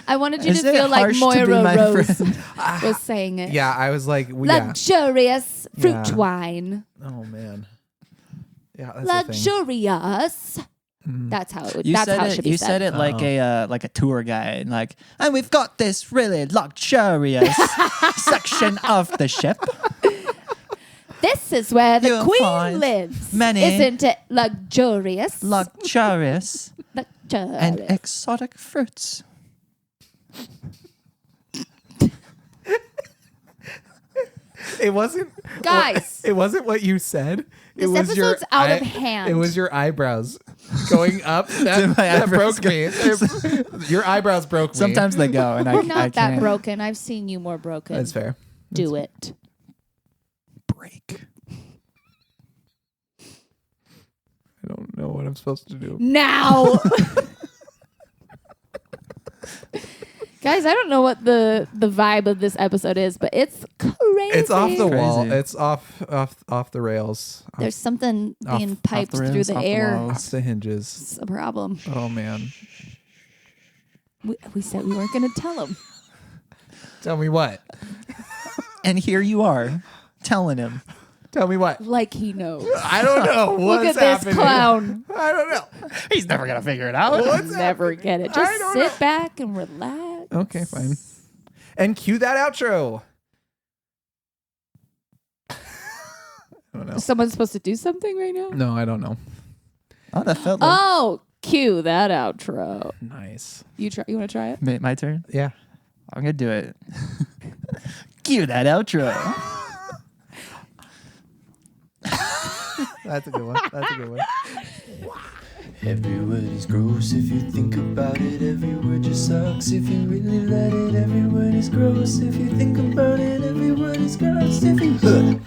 Speaker 3: I wanted you
Speaker 2: Is
Speaker 3: to
Speaker 2: it
Speaker 3: feel like
Speaker 2: harsh to be
Speaker 3: Moira
Speaker 2: my
Speaker 3: Rose
Speaker 2: friend?
Speaker 3: was saying it.
Speaker 1: Yeah, I was like, yeah.
Speaker 3: Luxurious fruit
Speaker 1: Yeah.
Speaker 3: wine.
Speaker 1: Oh man. Yeah, that's the thing.
Speaker 3: Luxurious. That's how it would.
Speaker 2: You
Speaker 3: That's
Speaker 2: said
Speaker 3: how it
Speaker 2: it.
Speaker 3: should be
Speaker 2: You
Speaker 3: said.
Speaker 2: said it like a tour guide, like, and we've got this really luxurious section of the ship.
Speaker 3: This is where the
Speaker 2: You'll
Speaker 3: queen
Speaker 2: find
Speaker 3: lives.
Speaker 2: many
Speaker 3: Isn't it luxurious?
Speaker 2: Luxurious
Speaker 3: Luxurious.
Speaker 2: and exotic fruits.
Speaker 1: It wasn't,
Speaker 3: Guys.
Speaker 1: It wasn't what you said.
Speaker 3: This
Speaker 1: it was
Speaker 3: episode's out of hand.
Speaker 1: It was your eyebrows going up. That,
Speaker 2: my
Speaker 1: that
Speaker 2: eyebrows
Speaker 1: broke me. Your eyebrows broke me.
Speaker 2: Sometimes they go, and
Speaker 3: We're
Speaker 2: I
Speaker 3: not that
Speaker 2: can't
Speaker 3: broken. I've seen you more broken.
Speaker 1: That's fair.
Speaker 3: Do it.
Speaker 2: break.
Speaker 1: I don't know what I'm supposed to do.
Speaker 3: Now. Guys, I don't know what the vibe of this episode is, but it's crazy.
Speaker 1: It's off the wall.
Speaker 2: Crazy.
Speaker 1: It's off the rails.
Speaker 3: There's something
Speaker 1: Off-
Speaker 3: being
Speaker 1: off
Speaker 3: piped
Speaker 2: the
Speaker 3: through
Speaker 2: rails,
Speaker 3: the
Speaker 2: off the
Speaker 3: air.
Speaker 2: walls.
Speaker 1: Off the hinges.
Speaker 3: It's a problem.
Speaker 1: Oh man.
Speaker 3: We said we weren't going to tell him.
Speaker 1: Tell me what.
Speaker 2: And here you are, telling him.
Speaker 1: Tell me what.
Speaker 3: Like he knows.
Speaker 1: I don't know.
Speaker 3: Look
Speaker 1: What's
Speaker 3: at this
Speaker 1: happening?
Speaker 3: clown.
Speaker 1: I don't know.
Speaker 2: He's never gonna figure it out.
Speaker 1: What's
Speaker 3: Never
Speaker 1: happening?
Speaker 3: get it.
Speaker 1: I
Speaker 3: Just
Speaker 1: don't
Speaker 3: sit
Speaker 1: know.
Speaker 3: back and relax.
Speaker 1: Okay, fine. And cue that outro. I don't know.
Speaker 3: Is someone supposed to do something right now?
Speaker 1: No, I don't know.
Speaker 2: Oh, that felt like
Speaker 3: Oh, cue that outro.
Speaker 1: Nice.
Speaker 3: You try. You want to try it?
Speaker 2: my turn.
Speaker 1: Yeah.
Speaker 2: I'm gonna do it. Cue that outro.
Speaker 1: That's a good one. That's a good one.
Speaker 6: Every word is gross if you think about it. Every word just sucks if you really let it. Every word is gross if you think about it. Every word is gross if you.